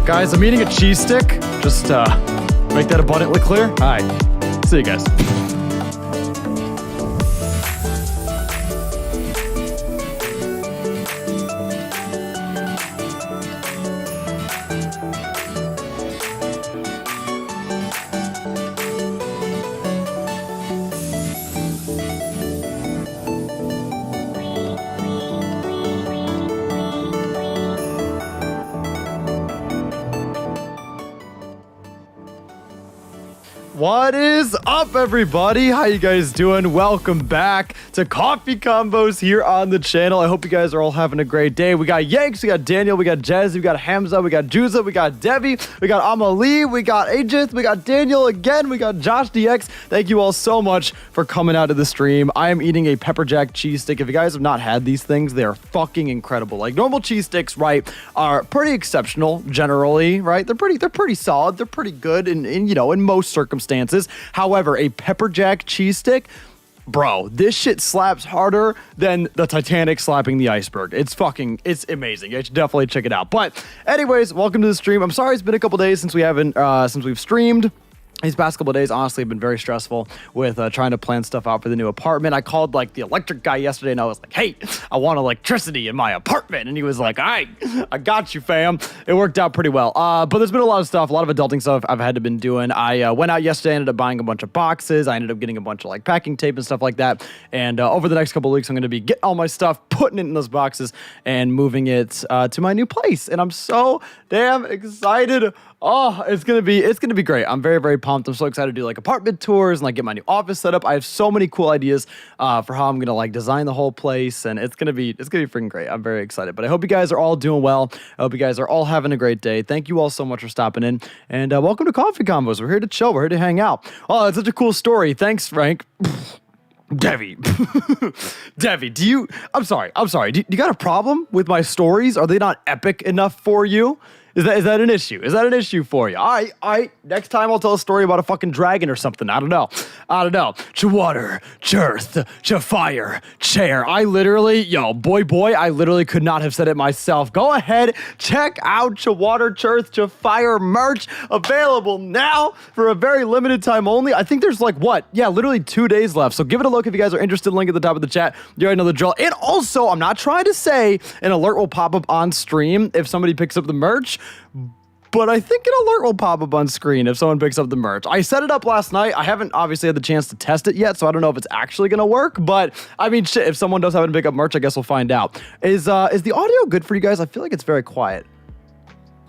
Guys, I'm eating a cheese stick. Just make that abundantly clear. All right. See you guys. What is up, everybody? How you guys doing? Welcome back to Coffee Combos here on the channel. I hope you guys are all having a great day. We got Yanks, we got Daniel, we got Jazzy, we got Hamza, we got Juza, we got Debbie, we got Amalie, we got Ajith, we got Daniel again, we got Josh DX. Thank you all so much for coming out to the stream. I am eating a pepper jack cheese stick. If you guys have not had these things, they are fucking incredible. Like, normal cheese sticks, right, are pretty exceptional generally, right? They're pretty solid. They're pretty good in most circumstances. However, a pepper jack cheese stick, bro, this shit slaps harder than the Titanic slapping the iceberg. It's amazing. You should definitely check it out. But anyways, welcome to the stream. I'm sorry it's been a couple days since we've streamed. These past couple of days, honestly, have been very stressful with trying to plan stuff out for the new apartment. I called like the electric guy yesterday and I was like, hey, I want electricity in my apartment. And he was like, all right, I got you, fam. It worked out pretty well. But there's been a lot of stuff, a lot of adulting stuff I've had to been doing. I went out yesterday, ended up buying a bunch of boxes. I ended up getting a bunch of like packing tape and stuff like that. And over the next couple of weeks, I'm going to be getting all my stuff, putting it in those boxes and moving it to my new place. And I'm so damn excited. Oh, it's gonna be great. I'm very, very pumped. I'm so excited to do like apartment tours and like get my new office set up. I have so many cool ideas for how I'm gonna like design the whole place, and it's gonna be freaking great. I'm very excited. But I hope you guys are all doing well. I hope you guys are all having a great day. Thank you all so much for stopping in, and welcome to Coffee Combos. We're here to chill. We're here to hang out. Oh, it's such a cool story. Thanks, Frank. Debbie, I'm sorry. Do you got a problem with my stories? Are they not epic enough for you? Is that an issue? Is that an issue for you? All right. Next time I'll tell a story about a fucking dragon or something. I don't know. Water, Earth, fire, chair. I literally could not have said it myself. Go ahead, check out Water, Earth, fire merch available now for a very limited time only. I think there's literally 2 days left. So give it a look if you guys are interested. Link at the top of the chat. You already know the drill. And also, I'm not trying to say an alert will pop up on stream if somebody picks up the merch, but I think an alert will pop up on screen if someone picks up the merch. I set it up last night. I haven't obviously had the chance to test it yet, so I don't know if it's actually going to work. But, I mean, shit, if someone does happen to pick up merch, I guess we'll find out. Is the audio good for you guys? I feel like it's very quiet.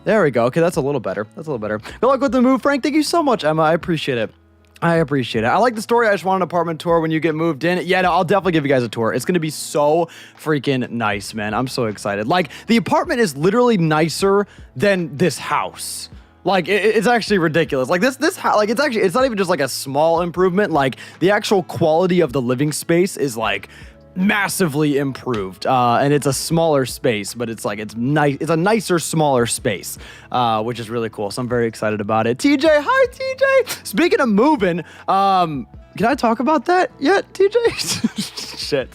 There we go. Okay, that's a little better. Good luck with the move, Frank. Thank you so much, Emma. I appreciate it. I like the story. I just want an apartment tour when you get moved in. Yeah, no, I'll definitely give you guys a tour. It's going to be so freaking nice, man. I'm so excited. Like, the apartment is literally nicer than this house. Like, it's actually ridiculous. Like, this house, like, it's not even just like a small improvement. Like, the actual quality of the living space is like massively improved, and it's a smaller space, but it's nice. It's a nicer, smaller space, which is really cool. So I'm very excited about it. TJ, hi TJ. Speaking of moving, can I talk about that yet, TJ? Shit,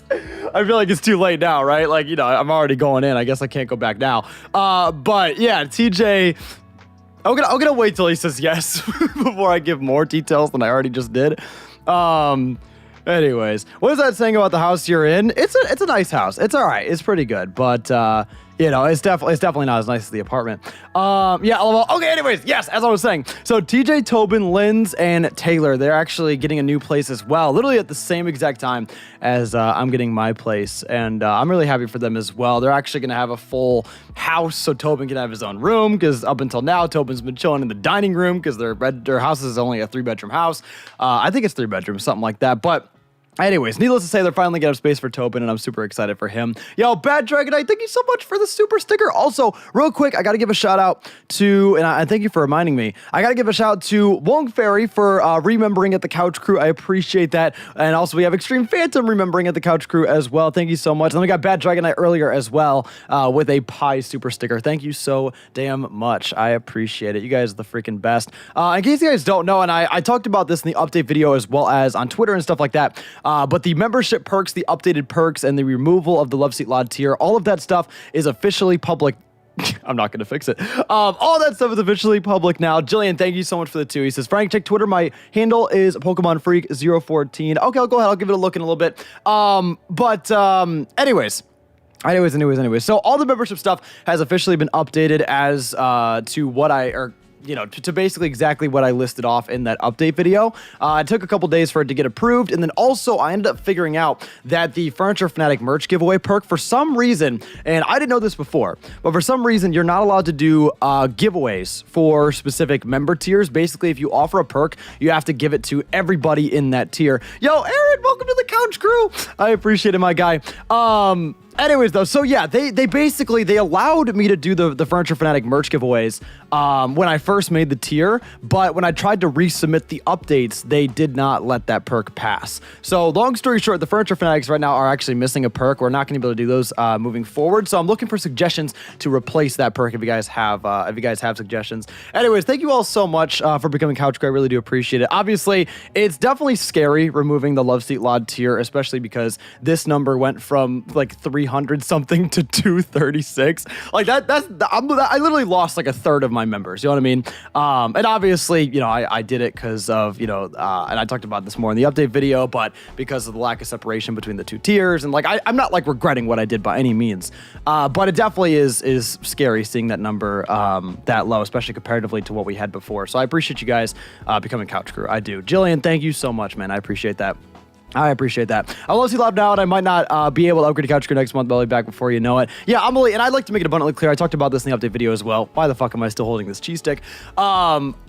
I feel like it's too late now, right? Like, I'm already going in. I guess I can't go back now. But yeah, TJ. I'm gonna wait till he says yes before I give more details than I already just did. Anyways, what is that saying about the house you're in? It's a nice house. It's all right. It's pretty good, but it's definitely not as nice as the apartment. Okay. Anyways, yes, as I was saying, so TJ, Tobin, Linz, and Taylor, they're actually getting a new place as well, literally at the same exact time as I'm getting my place, and I'm really happy for them as well. They're actually gonna have a full house, so Tobin can have his own room, because up until now, Tobin's been chilling in the dining room because their house is only a 3-bedroom house. I think it's 3 bedrooms, something like that, but. Anyways, needless to say, they're finally getting up space for Tobin, and I'm super excited for him. Yo, Bad Dragonite, thank you so much for the super sticker. Also, real quick, I got to give a shout out to, and thank you for reminding me, I got to give a shout out to Wong Fairy for remembering at the Couch Crew. I appreciate that. And also, we have Extreme Phantom remembering at the Couch Crew as well. Thank you so much. And then we got Bad Dragonite earlier as well with a pie super sticker. Thank you so damn much. I appreciate it. You guys are the freaking best. In case you guys don't know, and I talked about this in the update video as well as on Twitter and stuff like that, but the membership perks, the updated perks, and the removal of the Love Seat Lod tier, all of that stuff is officially public I'm not going to fix it. All that stuff is officially public now. Jillian, thank you so much for the 2. He says, Frank, check Twitter. My handle is Pokemon Freak 014. Okay, I'll go ahead. I'll give it a look in a little bit. Anyways. So all the membership stuff has officially been updated as to what to basically exactly what I listed off in that update video. It took a couple days for it to get approved, and then also I ended up figuring out that the Furniture Fanatic merch giveaway perk, for some reason, and I didn't know this before, but for some reason, you're not allowed to do giveaways for specific member tiers. Basically, if you offer a perk, you have to give it to everybody in that tier. Yo, Aaron, welcome to the couch crew. I appreciate it, my guy. Anyways, though, so yeah, they allowed me to do the Furniture Fanatic merch giveaways when I first made the tier, but when I tried to resubmit the updates, they did not let that perk pass. So long story short, the Furniture Fanatics right now are actually missing a perk. We're not going to be able to do those moving forward. So I'm looking for suggestions to replace that perk if you guys have suggestions. Anyways, thank you all so much for becoming Couch Crew. I really do appreciate it. Obviously, it's definitely scary removing the Love Seat Lod tier, especially because this number went from like 300 something to 236. Like I literally lost like a third of my members. You know what I mean? And obviously, I did it because of, and I talked about this more in the update video, but because of the lack of separation between the 2 tiers, and like I'm not like regretting what I did by any means, but it definitely is scary seeing that number that low, especially comparatively to what we had before. So I appreciate you guys becoming Couch Crew. I do. Jillian, thank you so much, man. I appreciate that. I will see loud now, and I might not be able to upgrade to Couch Crew next month, but I'll be back before you know it. Yeah, Amelie, and I'd like to make it abundantly clear. I talked about this in the update video as well. Why the fuck am I still holding this cheese stick?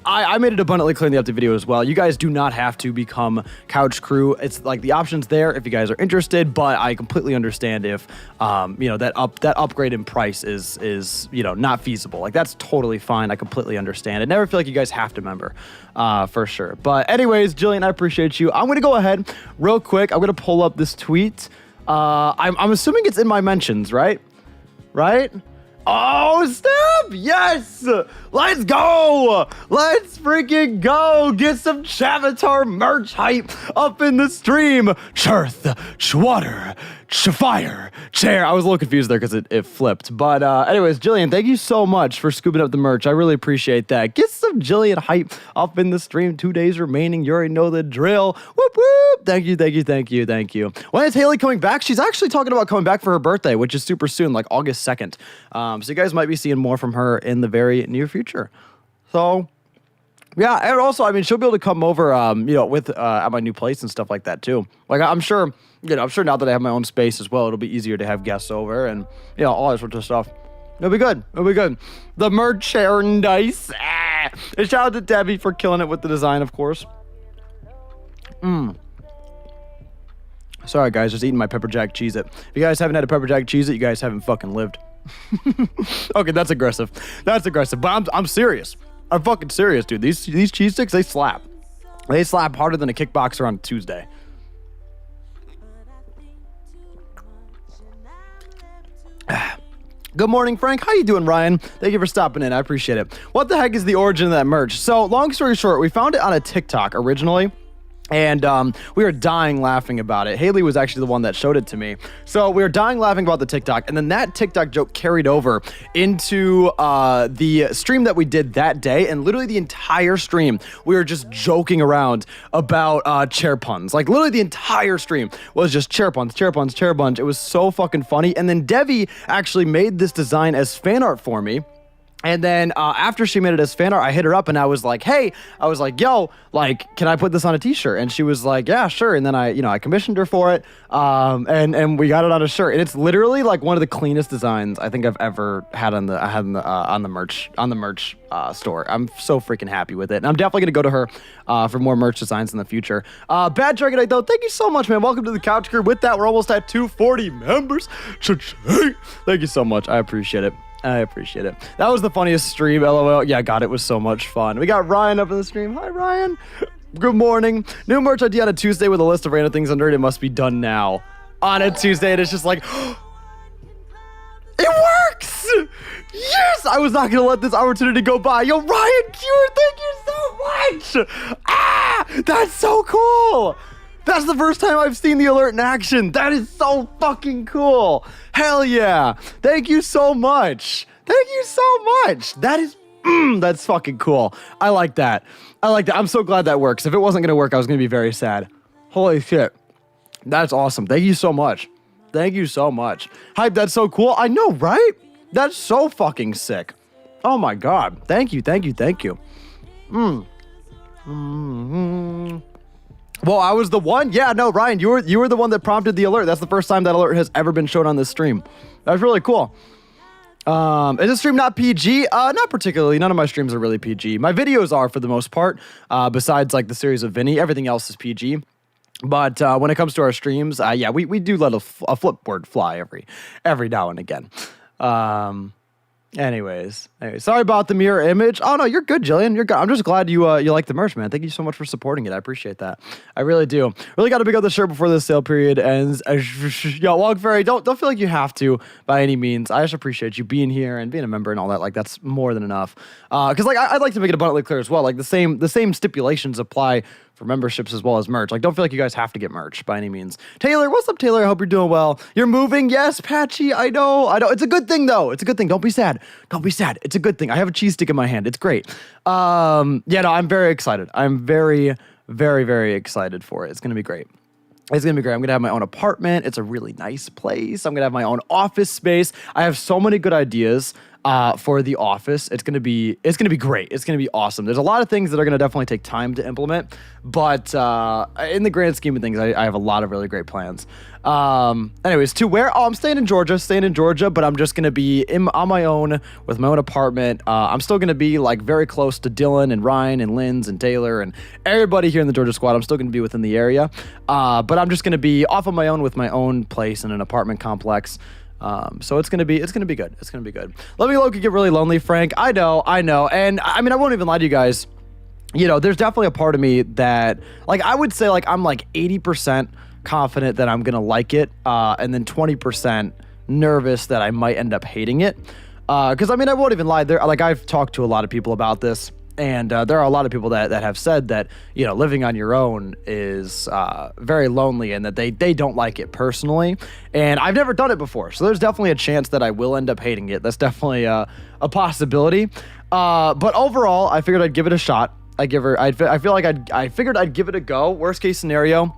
I made it abundantly clear in the update video as well. You guys do not have to become Couch Crew. It's like the option's there if you guys are interested, but I completely understand if that upgrade in price is not feasible. Like, that's totally fine. I completely understand. I never feel like you guys have to member for sure. But anyways, Jillian, I appreciate you. I'm gonna go ahead real quick. I'm gonna pull up this tweet. I'm assuming it's in my mentions, right? Oh, snap! Yes! Let's go! Let's freaking go! Get some Chavatar merch hype up in the stream! Chirth, Schwatter, Fire, Chair. I was a little confused there because it flipped. But anyways, Jillian, thank you so much for scooping up the merch. I really appreciate that. Get some Jillian hype up in the stream. 2 days remaining. You already know the drill. Whoop, whoop. Thank you. When is Haley coming back? She's actually talking about coming back for her birthday, which is super soon, like August 2nd. So you guys might be seeing more from her in the very near future. So, yeah, and also, I mean, she'll be able to come over, with at my new place and stuff like that too. Like, I'm sure now that I have my own space as well, it'll be easier to have guests over and all that sort of stuff. It'll be good. The merchandise. And shout out to Debbie for killing it with the design, of course. Sorry, guys, just eating my pepper jack Cheez-It. If you guys haven't had a pepper jack Cheez-It, you guys haven't fucking lived. Okay, that's aggressive. But I'm serious. I'm fucking serious, dude. These cheese sticks, they slap. They slap harder than a kickboxer on Tuesday. Good morning, Frank. How you doing, Ryan? Thank you for stopping in. I appreciate it. What the heck is the origin of that merch? So, long story short, we found it on a TikTok originally. And we were dying laughing about it. Haley was actually the one that showed it to me. So we were dying laughing about the TikTok. And then that TikTok joke carried over into the stream that we did that day. And literally the entire stream, we were just joking around about chair puns. Like literally the entire stream was just chair puns. It was so fucking funny. And then Devi actually made this design as fan art for me. And then after she made it as fan art, I hit her up and I was like, hey, yo, like, can I put this on a t-shirt? And she was like, yeah, sure. And then I commissioned her for it. And we got it on a shirt. And it's literally like one of the cleanest designs I think I've ever had on the merch store. I'm so freaking happy with it. And I'm definitely going to go to her for more merch designs in the future. Bad Dragonite, though, thank you so much, man. Welcome to the Couch Crew. With that, we're almost at 240 members. Thank you so much. I appreciate it. That was the funniest stream, LOL. Yeah, God, it was so much fun. We got Ryan up in the stream. Hi, Ryan. Good morning. New merch idea on a Tuesday with a list of random things under it. It must be done now. On a Tuesday, and it's just like, it works! Yes! I was not going to let this opportunity go by. Yo, Ryan Cure, thank you so much! That's so cool! That's the first time I've seen the alert in action. That is so fucking cool. Hell yeah. Thank you so much. Thank you so much. That is, that's fucking cool. I like that. I'm so glad that works. If it wasn't going to work, I was going to be very sad. Holy shit. That's awesome. Thank you so much. Thank you so much. Hype, that's so cool. I know, right? That's so fucking sick. Oh my God. Thank you. Well, I was the one. Yeah, no, Ryan, you were the one that prompted the alert. That's the first time that alert has ever been shown on this stream. That's really cool. Is this stream not PG? Not particularly. None of my streams are really PG. My videos are for the most part, besides like the series of Vinny. Everything else is PG. But when it comes to our streams, yeah, we do let a flipboard fly every now and again. Anyways, sorry about the mirror image. Oh no, you're good, Jillian. You're good. I'm just glad you like the merch, man. Thank you so much for supporting it. I appreciate that. I really do. Really got to pick up the shirt before the sale period ends. Yo, Wog Fairy, don't feel like you have to by any means. I just appreciate you being here and being a member and all that. Like that's more than enough. Because like I'd like to make it abundantly clear as well. Like the same stipulations apply for memberships as well as merch. Like, don't feel like you guys have to get merch by any means. Taylor, what's up, Taylor? I hope you're doing well. You're moving? Yes, Patchy. I know. It's a good thing, though. It's a good thing. Don't be sad. It's a good thing. I have a cheese stick in my hand. It's great. Yeah, no, I'm very excited. I'm very, very, very excited for it. It's going to be great. It's going to be great. I'm going to have my own apartment. It's a really nice place. I'm going to have my own office space. I have so many good ideas for the office. It's going to be great. It's going to be awesome. There's a lot of things that are going to definitely take time to implement, but in the grand scheme of things, I have a lot of really great plans. Anyways, to where? Oh, I'm staying in Georgia, but I'm just going to be on my own with my own apartment. I'm still going to be like very close to Dylan and Ryan and Linz and Taylor and everybody here in the Georgia squad. I'm still going to be within the area, but I'm just going to be off on my own with my own place in an apartment complex. So it's gonna be good. It's gonna be good. Let me Loki get really lonely, Frank. I know. And I mean, I won't even lie to you guys. You know, there's definitely a part of me that, like, I would say, like, I'm like 80% confident that I'm gonna like it, and then 20% nervous that I might end up hating it. Because I mean, I won't even lie. Like, I've talked to a lot of people about this. And there are a lot of people that have said that, you know, living on your own is very lonely and that they don't like it personally. And I've never done it before. So there's definitely a chance that I will end up hating it. That's definitely a possibility. But overall, I figured I'd give it a shot. I figured I'd give it a go. Worst case scenario,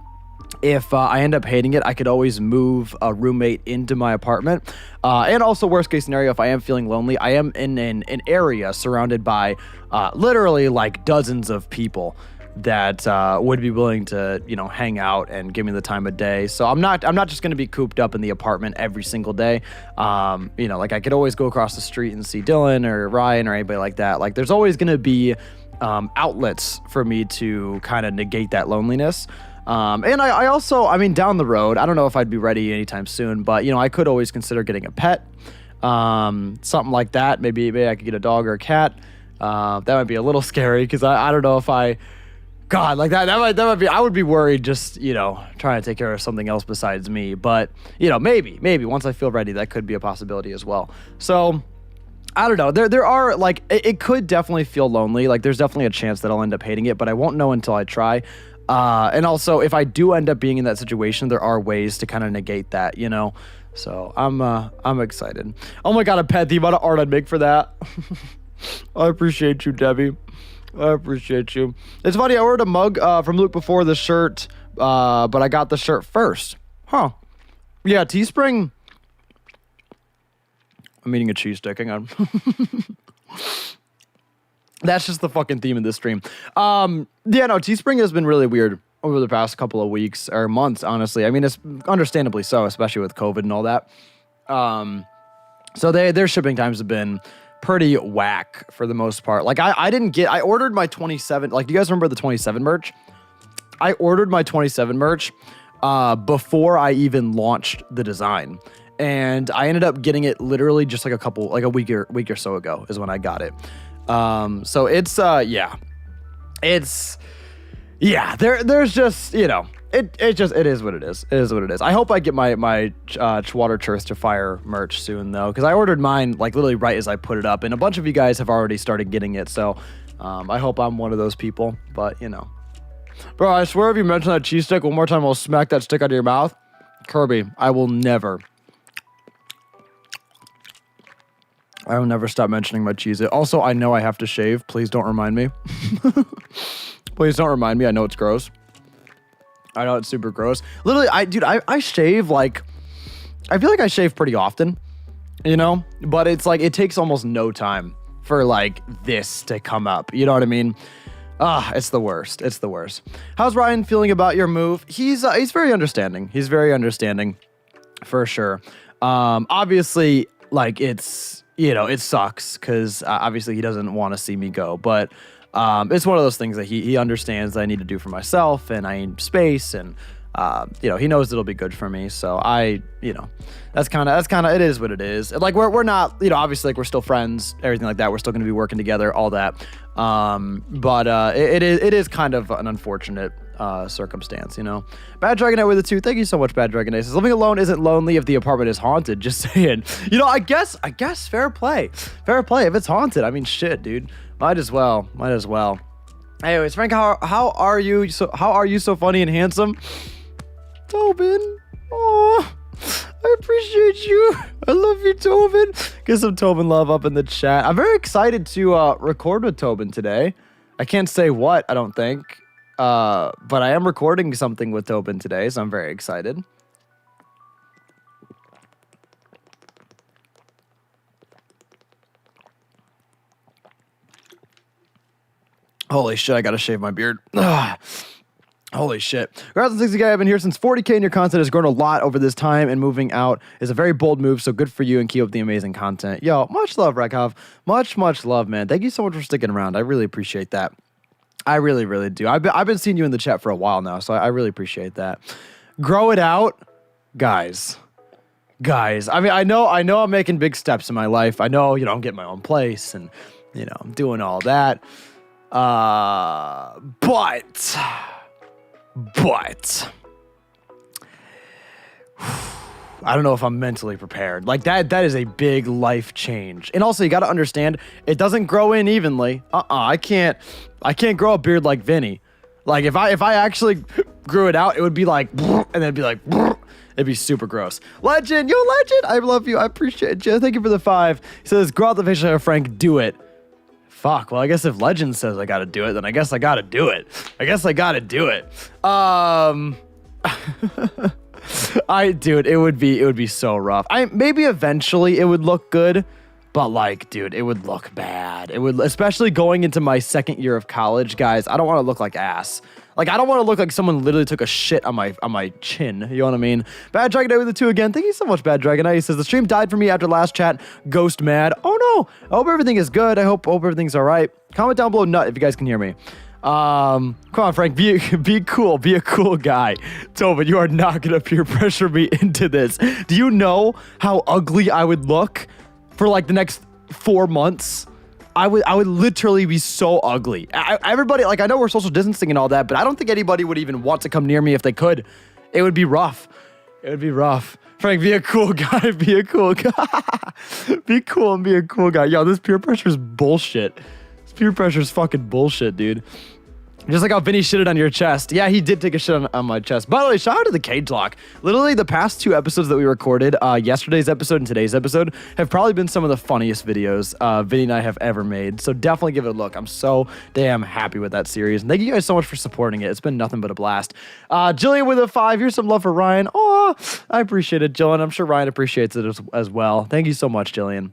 if I end up hating it, I could always move a roommate into my apartment. And also, worst case scenario, if I am feeling lonely, I am in an area surrounded by literally like dozens of people that would be willing to, you know, hang out and give me the time of day. So I'm not just going to be cooped up in the apartment every single day. You know, like I could always go across the street and see Dylan or Ryan or anybody like that. Like there's always going to be outlets for me to kind of negate that loneliness. And I also, I mean, down the road, I don't know if I'd be ready anytime soon, but, you know, I could always consider getting a pet, something like that. Maybe I could get a dog or a cat. That might be a little scary because I don't know if God, like that might be, I would be worried just, you know, trying to take care of something else besides me. But, you know, maybe once I feel ready, that could be a possibility as well. So I don't know. There are like, it could definitely feel lonely. Like there's definitely a chance that I'll end up hating it, but I won't know until I try. And also, if I do end up being in that situation, there are ways to kind of negate that, you know? So I'm excited. Oh my God, a pet, the amount of art I'd make for that. I appreciate you, Debbie. I appreciate you. It's funny, I ordered a mug from Luke before the shirt, but I got the shirt first. Huh. Yeah, Teespring. I'm eating a cheese stick, hang on. That's just the fucking theme of this stream. Yeah, no, Teespring has been really weird over the past couple of weeks or months, honestly. I mean, it's understandably so, especially with COVID and all that. So their shipping times have been pretty whack for the most part. Like, I ordered my 27, like, do you guys remember the 27 merch? I ordered my 27 merch before I even launched the design. And I ended up getting it literally just like a week or so ago is when I got it. So it's, there's just, you know, it is what it is. It is what it is. I hope I get my Water Church to Fire merch soon though, because I ordered mine like literally right as I put it up, and a bunch of you guys have already started getting it. So, I hope I'm one of those people, but you know, bro, I swear if you mention that cheese stick one more time, I'll smack that stick out of your mouth. Kirby, I will never. I will never stop mentioning my Cheez-It. Also, I know I have to shave. Please don't remind me. Please don't remind me. I know it's gross. I know it's super gross. Literally, I shave like, I feel like I shave pretty often, you know? But it's like, it takes almost no time for like this to come up. You know what I mean? It's the worst. It's the worst. How's Ryan feeling about your move? He's very understanding. He's very understanding for sure. Obviously, like it's, you know, it sucks because obviously he doesn't want to see me go, but it's one of those things that he understands that I need to do for myself, and I need space, and you know, he knows it'll be good for me. So you know, that's kind of it is what it is. Like we're not, you know, obviously like we're still friends, everything like that. We're still going to be working together, all that. But it is kind of an unfortunate circumstance, you know. Bad Dragonite with a 2. Thank you so much, Bad Dragonite. Says living alone isn't lonely if the apartment is haunted. Just saying. You know, I guess fair play. Fair play. If it's haunted, I mean, shit, dude. Might as well. Anyways, Frank, how are you? How are you so funny and handsome? Tobin. Oh, I appreciate you. I love you, Tobin. Get some Tobin love up in the chat. I'm very excited to record with Tobin today. I can't say what, I don't think. But I am recording something with Tobin today, so I'm very excited. Holy shit, I gotta shave my beard. Holy shit. Congrats on 60K. I've been here since 40K, and your content has grown a lot over this time, and moving out is a very bold move, so good for you, and keep up the amazing content. Yo, much love, Rekov. Much love, man. Thank you so much for sticking around. I really appreciate that. I really, really do. I've been seeing you in the chat for a while now, so I really appreciate that. Grow it out, guys. I mean, I know I'm making big steps in my life. I know, you know, I'm getting my own place, and you know, I'm doing all that. But I don't know if I'm mentally prepared. Like that is a big life change. And also you got to understand, it doesn't grow in evenly. I can't grow a beard like Vinny. Like if I actually grew it out, it would be like, and then it'd be like, it'd be super gross. Legend, I love you. I appreciate you. Thank you for the 5. He says, grow out the facial hair, Frank, do it. Fuck, well, I guess if Legend says I gotta do it, then I guess I gotta do it. Dude, it would be so rough. Maybe eventually it would look good, but like, dude, it would look bad. It would, especially going into my second year of college, guys. I don't want to look like ass. Like, I don't want to look like someone literally took a shit on my chin. You know what I mean? Bad Dragonite with the 2 again. Thank you so much, Bad Dragonite. He says, the stream died for me after last chat. Ghost mad. Oh, no. I hope everything is good. I hope everything's all right. Comment down below, nut, if you guys can hear me. Come on, Frank. Be cool. Be a cool guy. Tobin, you are not going to peer pressure me into this. Do you know how ugly I would look for, like, the next 4 months? I would literally be so ugly. Everybody, like, I know we're social distancing and all that, but I don't think anybody would even want to come near me if they could. It would be rough. Frank, be a cool guy. Be a cool guy. Be cool and be a cool guy. Yo, this peer pressure is bullshit. This peer pressure is fucking bullshit, dude. Just like how Vinny shitted on your chest. Yeah, he did take a shit on my chest. By the way, shout out to the Cage Lock. Literally, the past 2 episodes that we recorded, yesterday's episode and today's episode, have probably been some of the funniest videos Vinny and I have ever made. So definitely give it a look. I'm so damn happy with that series. And thank you guys so much for supporting it. It's been nothing but a blast. Jillian with a 5. Here's some love for Ryan. Oh, I appreciate it, Jillian. I'm sure Ryan appreciates it as well. Thank you so much, Jillian.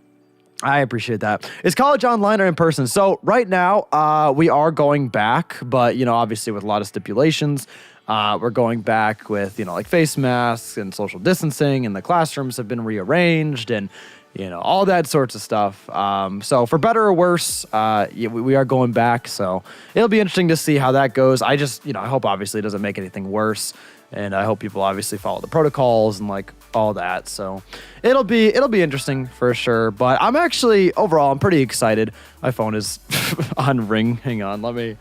I appreciate that. Is college online or in person? So right now, we are going back, but, you know, obviously with a lot of stipulations. We're going back with, you know, like face masks and social distancing, and the classrooms have been rearranged and, you know, all that sorts of stuff. So for better or worse, we are going back. So it'll be interesting to see how that goes. I just, you know, I hope obviously it doesn't make anything worse. And I hope people obviously follow the protocols and like all that. So it'll be interesting for sure. But I'm actually overall I'm pretty excited. My phone is on ring. Hang on, let me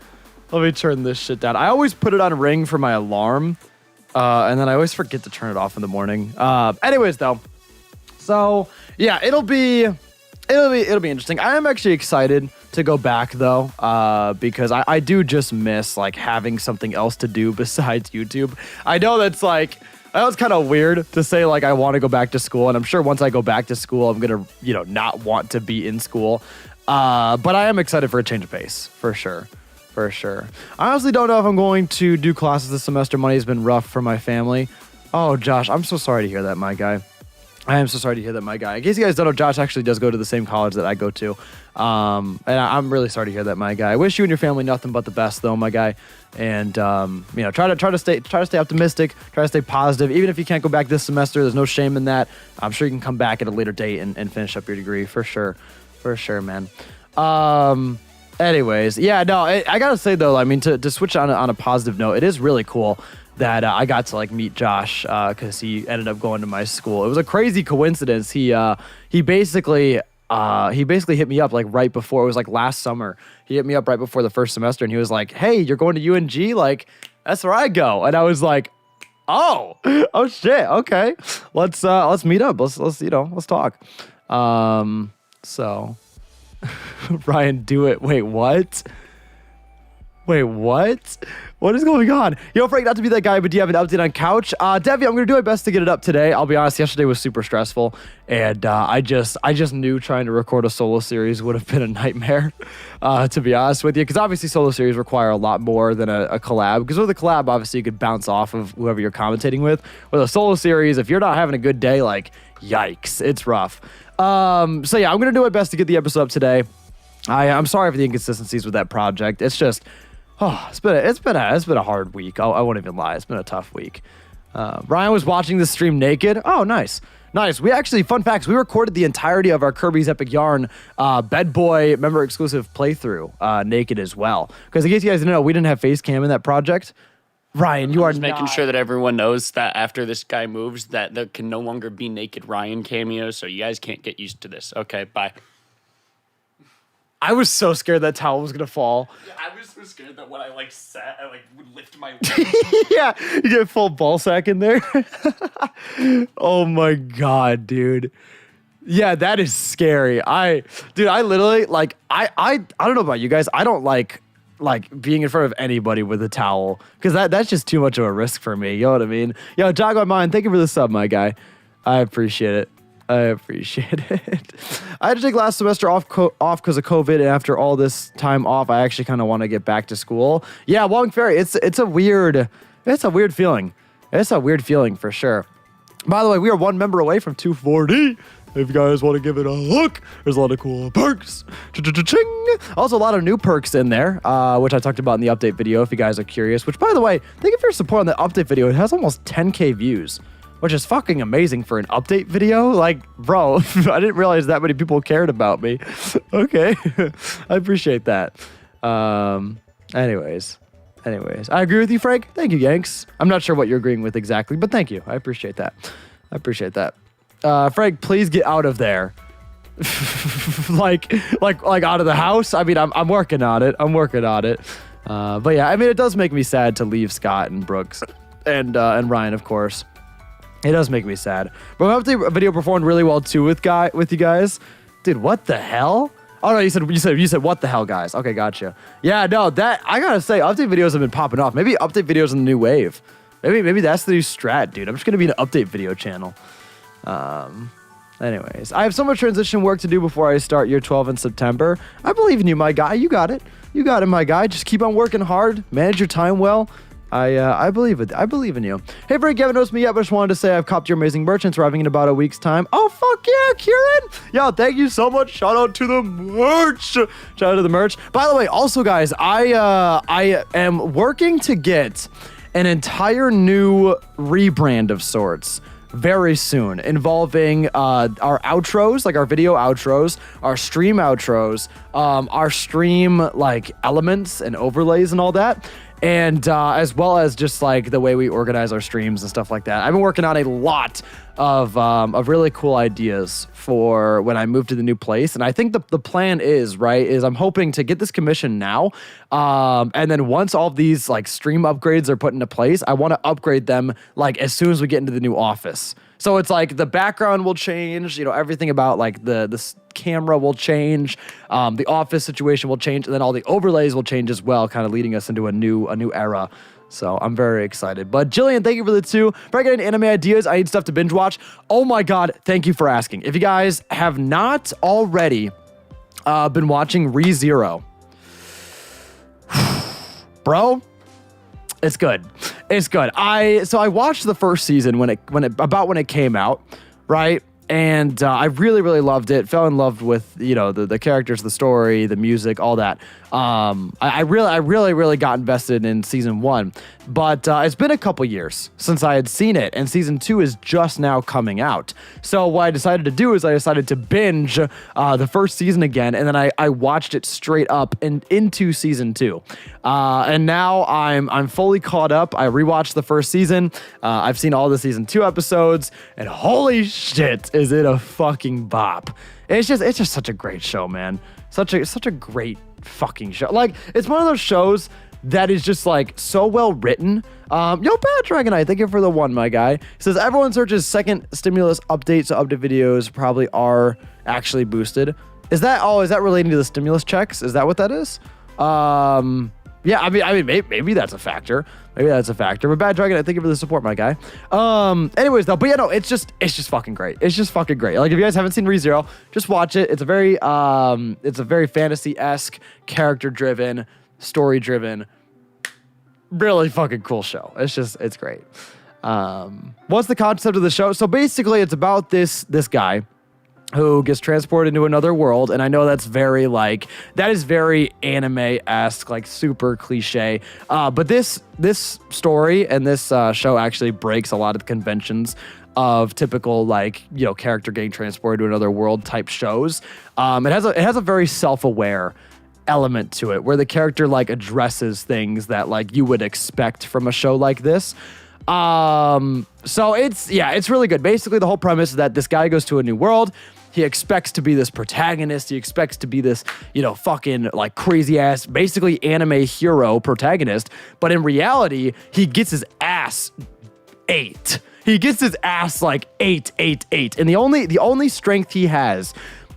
turn this shit down. I always put it on ring for my alarm, and then I always forget to turn it off in the morning. Anyways, though, so yeah, it'll be interesting. I am actually excited to go back though, because I do just miss like having something else to do besides YouTube. I know that's like That was kind of weird to say, like, I want to go back to school. And I'm sure once I go back to school, I'm going to, not want to be in school. But I am excited for a change of pace, for sure. For sure. I honestly don't know if I'm going to do classes this semester. Money has been rough for my family. Oh, Josh, I'm so sorry to hear that, my guy. I am so sorry to hear that, my guy. In case you guys don't know, Josh actually does go to the same college that I go to. And I'm really sorry to hear that, my guy. I wish you and your family nothing but the best, though, my guy. And try to stay optimistic. Try to stay positive. Even if you can't go back this semester, there's no shame in that. I'm sure you can come back at a later date and finish up your degree for sure. For sure, man. Anyways, yeah, no, I gotta say though, I mean, to switch on a positive note, it is really cool that I got to like meet Josh because he ended up going to my school. It was a crazy coincidence. He basically hit me up like right before, it was like last summer. He hit me up right before the first semester and he was like, "Hey, you're going to UNG? Like, that's where I go." And I was like, oh shit, okay, let's meet up. Let's talk. So. Ryan, do it. Wait, what? What is going on? Yo, Frank, not to be that guy, but do you have an update on Couch? Devi, I'm going to do my best to get it up today. I'll be honest, yesterday was super stressful, and I just knew trying to record a solo series would have been a nightmare, to be honest with you, because obviously solo series require a lot more than a collab, because with a collab, obviously, you could bounce off of whoever you're commentating with. With a solo series, if you're not having a good day, like, yikes, it's rough. So yeah, I'm going to do my best to get the episode up today. I'm sorry for the inconsistencies with that project. It's just, it's been a hard week. I won't even lie. It's been a tough week. Ryan was watching this stream naked. Oh, nice. We actually, fun facts, we recorded the entirety of our Kirby's Epic Yarn Bed Boy member exclusive playthrough naked as well. Because in case you guys didn't know, we didn't have face cam in that project. Ryan, you are just making sure that everyone knows that after this guy moves, that there can no longer be naked Ryan cameos, so you guys can't get used to this. Okay, bye. I was so scared that towel was gonna fall. Yeah, I was so scared that when I sat, I would lift my Yeah, you get full ball sack in there. Oh my god, dude. Yeah, that is scary. I literally I don't know about you guys. I don't like being in front of anybody with a towel because that's just too much of a risk for me. You know what I mean? Yo, Jog on Mine, thank you for the sub, my guy. I appreciate it. I had to take last semester off because of COVID, and after all this time off, I actually kind of want to get back to school. Yeah, Wong Ferry, it's a weird feeling. It's a weird feeling for sure. By the way, we are one member away from 240. If you guys want to give it a look, there's a lot of cool perks. Cha-cha-cha-ching. Also, a lot of new perks in there, which I talked about in the update video, if you guys are curious. Which, by the way, thank you for your support on the update video. It has almost 10K views, which is fucking amazing for an update video. Like, bro, I didn't realize that many people cared about me. Okay, I appreciate that. Anyways, I agree with you, Frank. Thank you, Yanks. I'm not sure what you're agreeing with exactly, but thank you. I appreciate that. Frank, please get out of there. like out of the house. I mean, I'm working on it. But yeah, I mean, it does make me sad to leave Scott and Brooks and Ryan, of course. It does make me sad. But my update video performed really well too with you guys. Dude, what the hell? Oh no, you said what the hell, guys? Okay, gotcha. Yeah, no, that I gotta say, update videos have been popping off. Maybe update videos in the new wave. Maybe that's the new strat, dude. I'm just gonna be an update video channel. Anyways, I have so much transition work to do before I start year 12 in September. I believe in you, my guy. You got it, my guy. Just keep on working hard. Manage your time well. I believe in you. Hey, Frank, you haven't noticed me yet, but I just wanted to say I've copped your amazing merch. It's arriving in about a week's time. Oh, fuck yeah, Kieran. Yo, thank you so much. Shout out to the merch. By the way, also, guys, I am working to get an entire new rebrand of sorts very soon, involving our outros, like our video outros, our stream outros, our stream elements and overlays and all that. And as well as just the way we organize our streams and stuff like that. I've been working on a lot of really cool ideas for when I move to the new place. And I think the plan is I'm hoping to get this commission now. And then once all of these stream upgrades are put into place, I want to upgrade them as soon as we get into the new office. So it's the background will change, everything about the camera will change, the office situation will change, and then all the overlays will change as well, kind of leading us into a new era So I'm very excited. But Jillian, thank you for the 2. If I get any anime ideas, I need stuff to binge watch. Oh my God, thank you for asking. If you guys have not already been watching ReZero, bro, it's good. It's good. I watched the first season when it came out, right? And I really, really loved it. Fell in love with, the characters, the story, the music, all that. I really got invested in season 1. But it's been a couple years since I had seen it, and season 2 is just now coming out. So what I decided to do is I decided to binge the first season again, and then I watched it straight up and into season 2. And now I'm fully caught up. I rewatched the first season. I've seen all the season 2 episodes, and holy shit, is it a fucking bop. It's just such a great show, man. Such a great fucking show. Like, it's one of those shows that is just like so well written. Bad Dragonite, thank you for the 1, my guy. He says everyone searches second stimulus updates, so update videos probably are actually boosted. Is that relating to the stimulus checks? Is that what that is? Yeah, I mean, maybe that's a factor. Maybe that's a factor. But Bad Dragonite, thank you for the support, my guy. Anyways, though, but yeah, no, it's just fucking great. It's just fucking great. Like, if you guys haven't seen ReZero, just watch it. It's a very fantasy-esque, character-driven, story-driven, really fucking cool show. It's great. What's the concept of the show? So basically, it's about this guy who gets transported into another world, and I know that is very anime-esque, like super cliche. But this story and this show actually breaks a lot of the conventions of typical character getting transported to another world type shows. It has a very self-aware element to it, where the character addresses things that you would expect from a show like this. So it's really good. Basically, the whole premise is that this guy goes to a new world. He expects to be this protagonist. He expects to be this, fucking crazy ass, basically anime hero protagonist. But in reality, he gets his ass ate. He gets his ass ate. And the only strength he has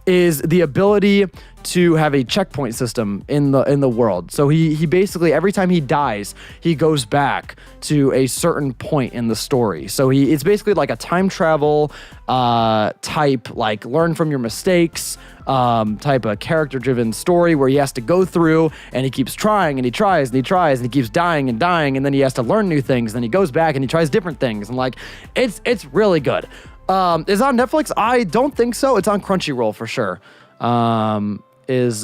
is the ability to have a checkpoint system in the world. So he basically, every time he dies, he goes back to a certain point in the story. So it's basically like a time travel type, learn from your mistakes type of character-driven story where he has to go through and he keeps trying and he tries and he tries and he keeps dying and then he has to learn new things. Then he goes back and he tries different things. And it's really good. Is it on Netflix? I don't think so. It's on Crunchyroll for sure. Is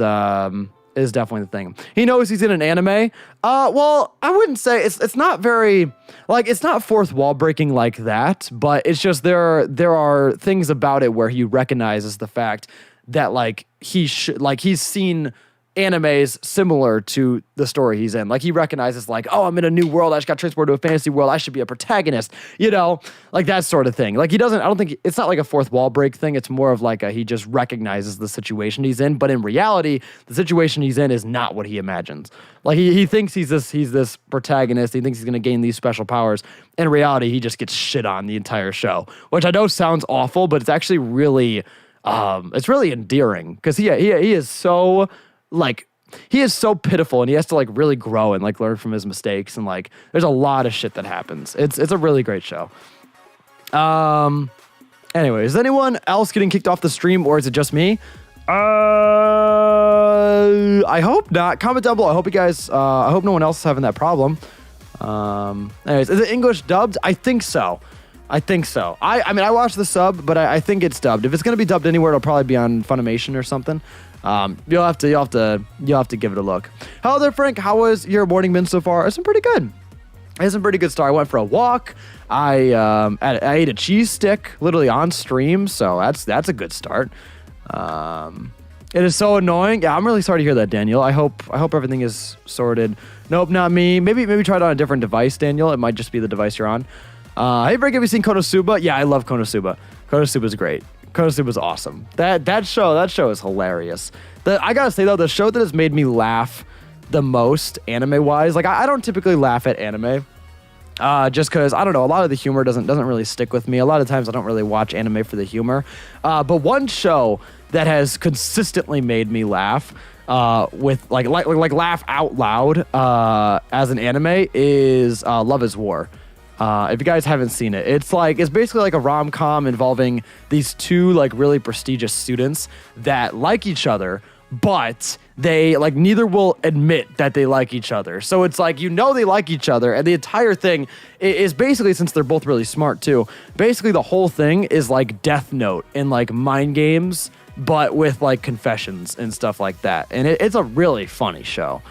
definitely the thing. He knows he's in an anime. Well, I wouldn't say it's not very it's not fourth wall breaking like that, but it's just there are things about it where he recognizes the fact that he's seen animes similar to the story he's in. He recognizes I'm in a new world. I just got transported to a fantasy world. I should be a protagonist, that sort of thing. I don't think it's not a fourth wall break thing. It's more of he just recognizes the situation he's in. But in reality, the situation he's in is not what he imagines. He thinks he's this protagonist. He thinks he's going to gain these special powers. In reality, he just gets shit on the entire show, which I know sounds awful, but it's actually really, it's really endearing because he is so he is so pitiful and he has to really grow and learn from his mistakes and there's a lot of shit that happens. It's a really great show. Anyway, is anyone else getting kicked off the stream or is it just me? I hope not. Comment down below. I hope you guys, I hope no one else is having that problem. Anyways, is it English dubbed? I think so. I mean, I watched the sub, but I think it's dubbed. If it's going to be dubbed anywhere, it'll probably be on Funimation or something. You'll have to give it a look. Hello there, Frank. How was your morning been so far? It's been pretty good. It's a pretty good start. I went for a walk. I ate a cheese stick literally on stream, so that's a good start. It is so annoying. Yeah, I'm really sorry to hear that, Daniel. I hope everything is sorted. Nope, not me. Maybe try it on a different device, Daniel. It might just be the device you're on. Hey, Frank, have you seen Konosuba? Yeah, I love Konosuba. Konosuba's great. Konosuba's awesome. That show is hilarious. I gotta say though, the show that has made me laugh the most anime wise, I don't typically laugh at anime, Just because, I don't know, a lot of the humor doesn't really stick with me. A lot of times I don't really watch anime for the humor. But one show that has consistently made me laugh with like laugh out loud as an anime is Love is War. If you guys haven't seen it, it's basically like a rom-com involving these two like really prestigious students that like each other, but they like neither will admit that they like each other. So it's like, they like each other, and the entire thing is basically, since they're both really smart too, basically the whole thing is like Death Note and like mind games, but with like confessions and stuff like that. And it's a really funny show.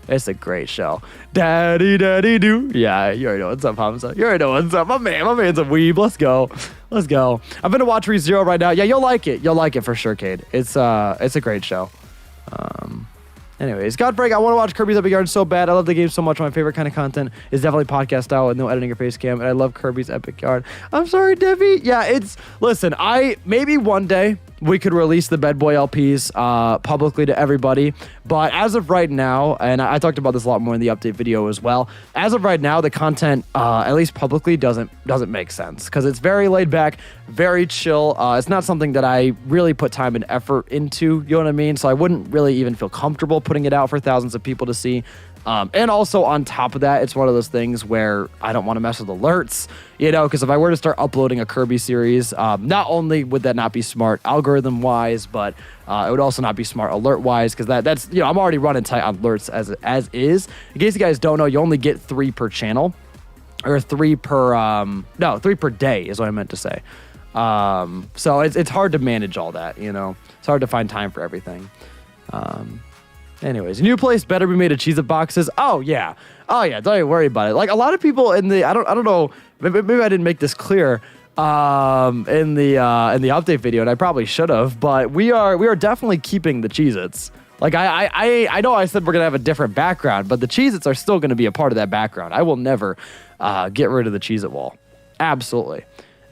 It's a great show. Daddy, daddy, do. Yeah, you already know what's up, Hamza. You already know what's up. My man's a weeb. Let's go. I'm gonna watch ReZero right now. Yeah, you'll like it. You'll like it for sure, Cade. It's a great show. Anyways, Godbreak, I want to watch Kirby's Epic Yarn so bad. I love the game so much. My favorite kind of content is definitely podcast style with no editing or face cam, and I love Kirby's Epic Yarn. I'm sorry, Debbie. Yeah, listen, maybe one day we could release the Bed Boy LPs publicly to everybody, but as of right now, and I talked about this a lot more in the update video as well, as of right now, the content, at least publicly, doesn't make sense, because it's very laid back, very chill. It's not something that I really put time and effort into, you know what I mean? So I wouldn't really even feel comfortable putting it out for thousands of people to see. And also on top of that, it's one of those things where I don't want to mess with alerts, because if I were to start uploading a Kirby series, not only would that not be smart algorithm wise, but it would also not be smart alert wise, because that's I'm already running tight on alerts as is. In case you guys don't know, you only get 3 per channel, or 3 per day is what I meant to say. So it's hard to manage all that, it's hard to find time for everything. Anyways, new place better be made of Cheez-It boxes. Oh yeah, don't even worry about it. Like a lot of people in the I don't know, maybe I didn't make this clear in the update video, and I probably should have, but we are definitely keeping the Cheez-Its. Like I know I said we're gonna have a different background, but the Cheez-Its are still gonna be a part of that background. I will never get rid of the Cheez-It wall. Absolutely.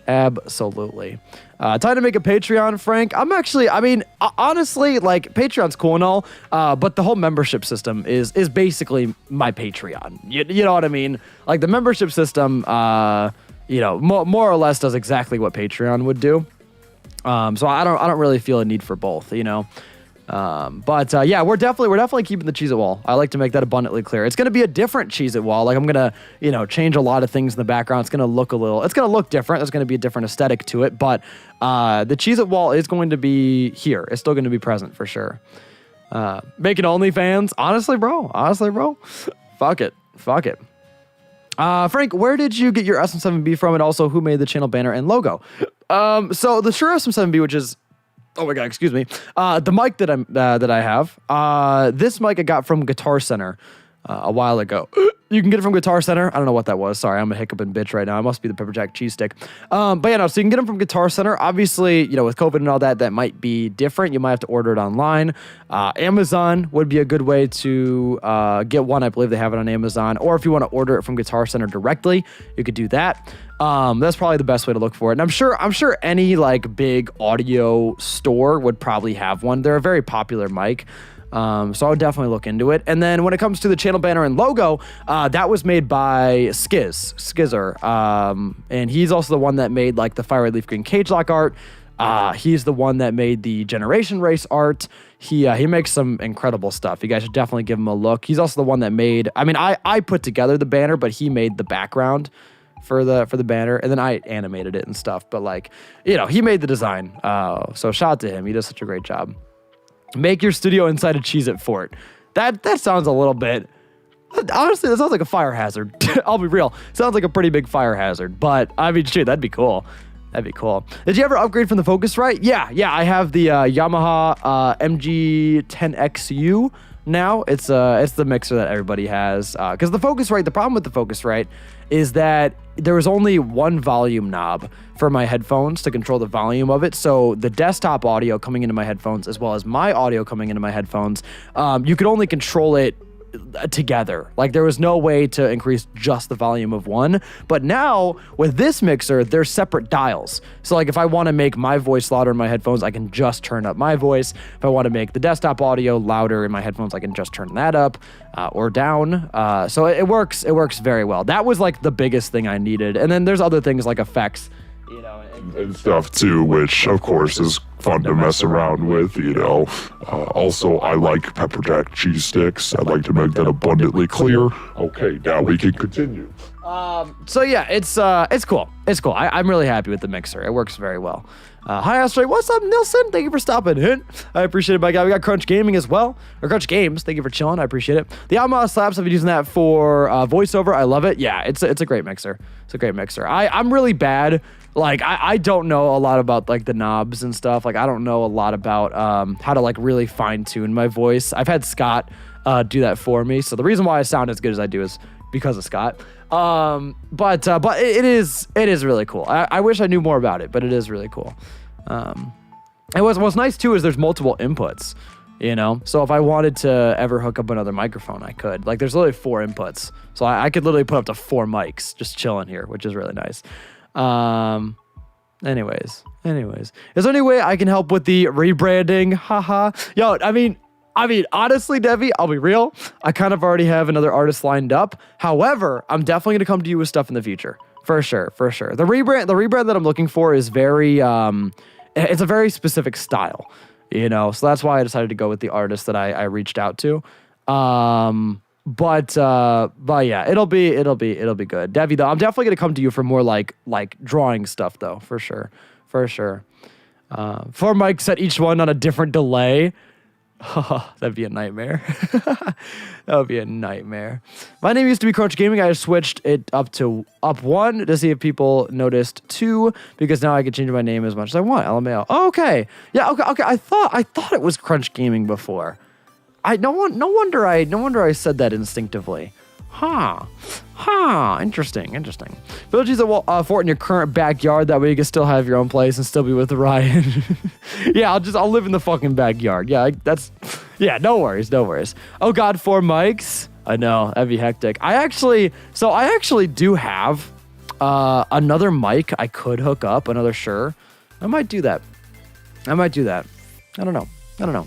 Time to make a Patreon, Frank. Honestly, like, Patreon's cool and all, but the whole membership system is basically my Patreon. You know what I mean? Like, the membership system, more or less does exactly what Patreon would do. So I don't really feel a need for both, yeah, we're definitely keeping the Cheez-It wall. I like to make that abundantly clear. It's going to be a different Cheez-It wall. Like, I'm going to, change a lot of things in the background. It's going to look different. There's going to be a different aesthetic to it, but the Cheez-It wall is going to be here. It's still going to be present for sure. Making OnlyFans. Honestly, bro. Fuck it. Frank, where did you get your SM7B from, and also who made the channel banner and logo? So the Shure SM7B, which is, oh my God, excuse me. The mic that I have, this mic I got from Guitar Center a while ago. You can get it from Guitar Center. I don't know what that was. Sorry, I'm a hiccuping bitch right now. It must be the pepper jack cheese stick. So you can get them from Guitar Center. Obviously, with COVID and all that might be different. You might have to order it online. Amazon would be a good way to get one. I believe they have it on Amazon. Or if you want to order it from Guitar Center directly, you could do that. That's probably the best way to look for it. And I'm sure any like big audio store would probably have one. They're a very popular mic. So I would definitely look into it. And then when it comes to the channel banner and logo, that was made by Skizzer. And he's also the one that made like the Fire Leaf Green Cage Lock art. He's the one that made the Generation Race art. He makes some incredible stuff. You guys should definitely give him a look. He's also the one that made, I put together the banner, but he made the background for the banner, and then I animated it and stuff. But he made the design. So shout out to him. He does such a great job. Make your studio inside a Cheez-It fort. That sounds a little bit, honestly, that sounds like a fire hazard. I'll be real. Sounds like a pretty big fire hazard, but shit, that'd be cool. Did you ever upgrade from the Focusrite? Yeah, I have the Yamaha MG10XU now. It's the mixer that everybody has. Because the problem with the Focusrite is that there was only one volume knob for my headphones to control the volume of it. So the desktop audio coming into my headphones, as well as my audio coming into my headphones, you could only control it together. Like there was no way to increase just the volume of one. But now with this mixer, there's separate dials. So like if I want to make my voice louder in my headphones, I can just turn up my voice. If I want to make the desktop audio louder in my headphones, I can just turn that up or down. So it works very well. That was like the biggest thing I needed. And then there's other things like effects, you know, and stuff too, which of course is fun to mess around with, you know. Also, I like pepper jack cheese sticks. I'd like to make that abundantly clear. Okay, now we can continue. So yeah, it's cool. It's cool. I'm really happy with the mixer. It works very well. Hi Astray, what's up, Nilsson? Thank you for stopping in. I appreciate it, my guy. We got Crunch Gaming as well, or Crunch Games. Thank you for chilling. I appreciate it. The Outlaw Slaps, I've been using that for voiceover. I love it. Yeah, it's a great mixer. It's a great mixer. I'm really bad. Like I don't know a lot about like the knobs and stuff. Like I don't know a lot about how to like really fine tune my voice. I've had Scott do that for me. So the reason why I sound as good as I do is because of Scott. But it is really cool. I wish I knew more about it, but it is really cool. And what's nice too is there's multiple inputs, you know? So if I wanted to ever hook up another microphone, I could. Like there's literally 4 inputs. So I could literally put up to 4 mics just chilling here, which is really nice. Anyways, is there any way I can help with the rebranding? Haha. Yo, I mean, honestly, Devi, I'll be real. I kind of already have another artist lined up. However, I'm definitely going to come to you with stuff in the future. For sure. The rebrand that I'm looking for is very, it's a very specific style, you know? So that's why I decided to go with the artist that I reached out to. But yeah, it'll be good. Devi, though, I'm definitely going to come to you for more like drawing stuff though, for sure. 4 mics set each one on a different delay. Oh, that'd be a nightmare. That would be a nightmare. My name used to be Crunch Gaming. I switched it up 1 to see if people noticed 2 because now I can change my name as much as I want. LMAO. Oh, okay. Yeah. Okay. I thought it was Crunch Gaming before. No wonder I said that instinctively. Interesting. Build you a fort in your current backyard. That way you can still have your own place and still be with Ryan. Yeah, I'll live in the fucking backyard. Yeah, no worries. Oh God, 4 mics. I know, that'd be hectic. I actually do have another mic I could hook up, another Shure. I might do that. I don't know.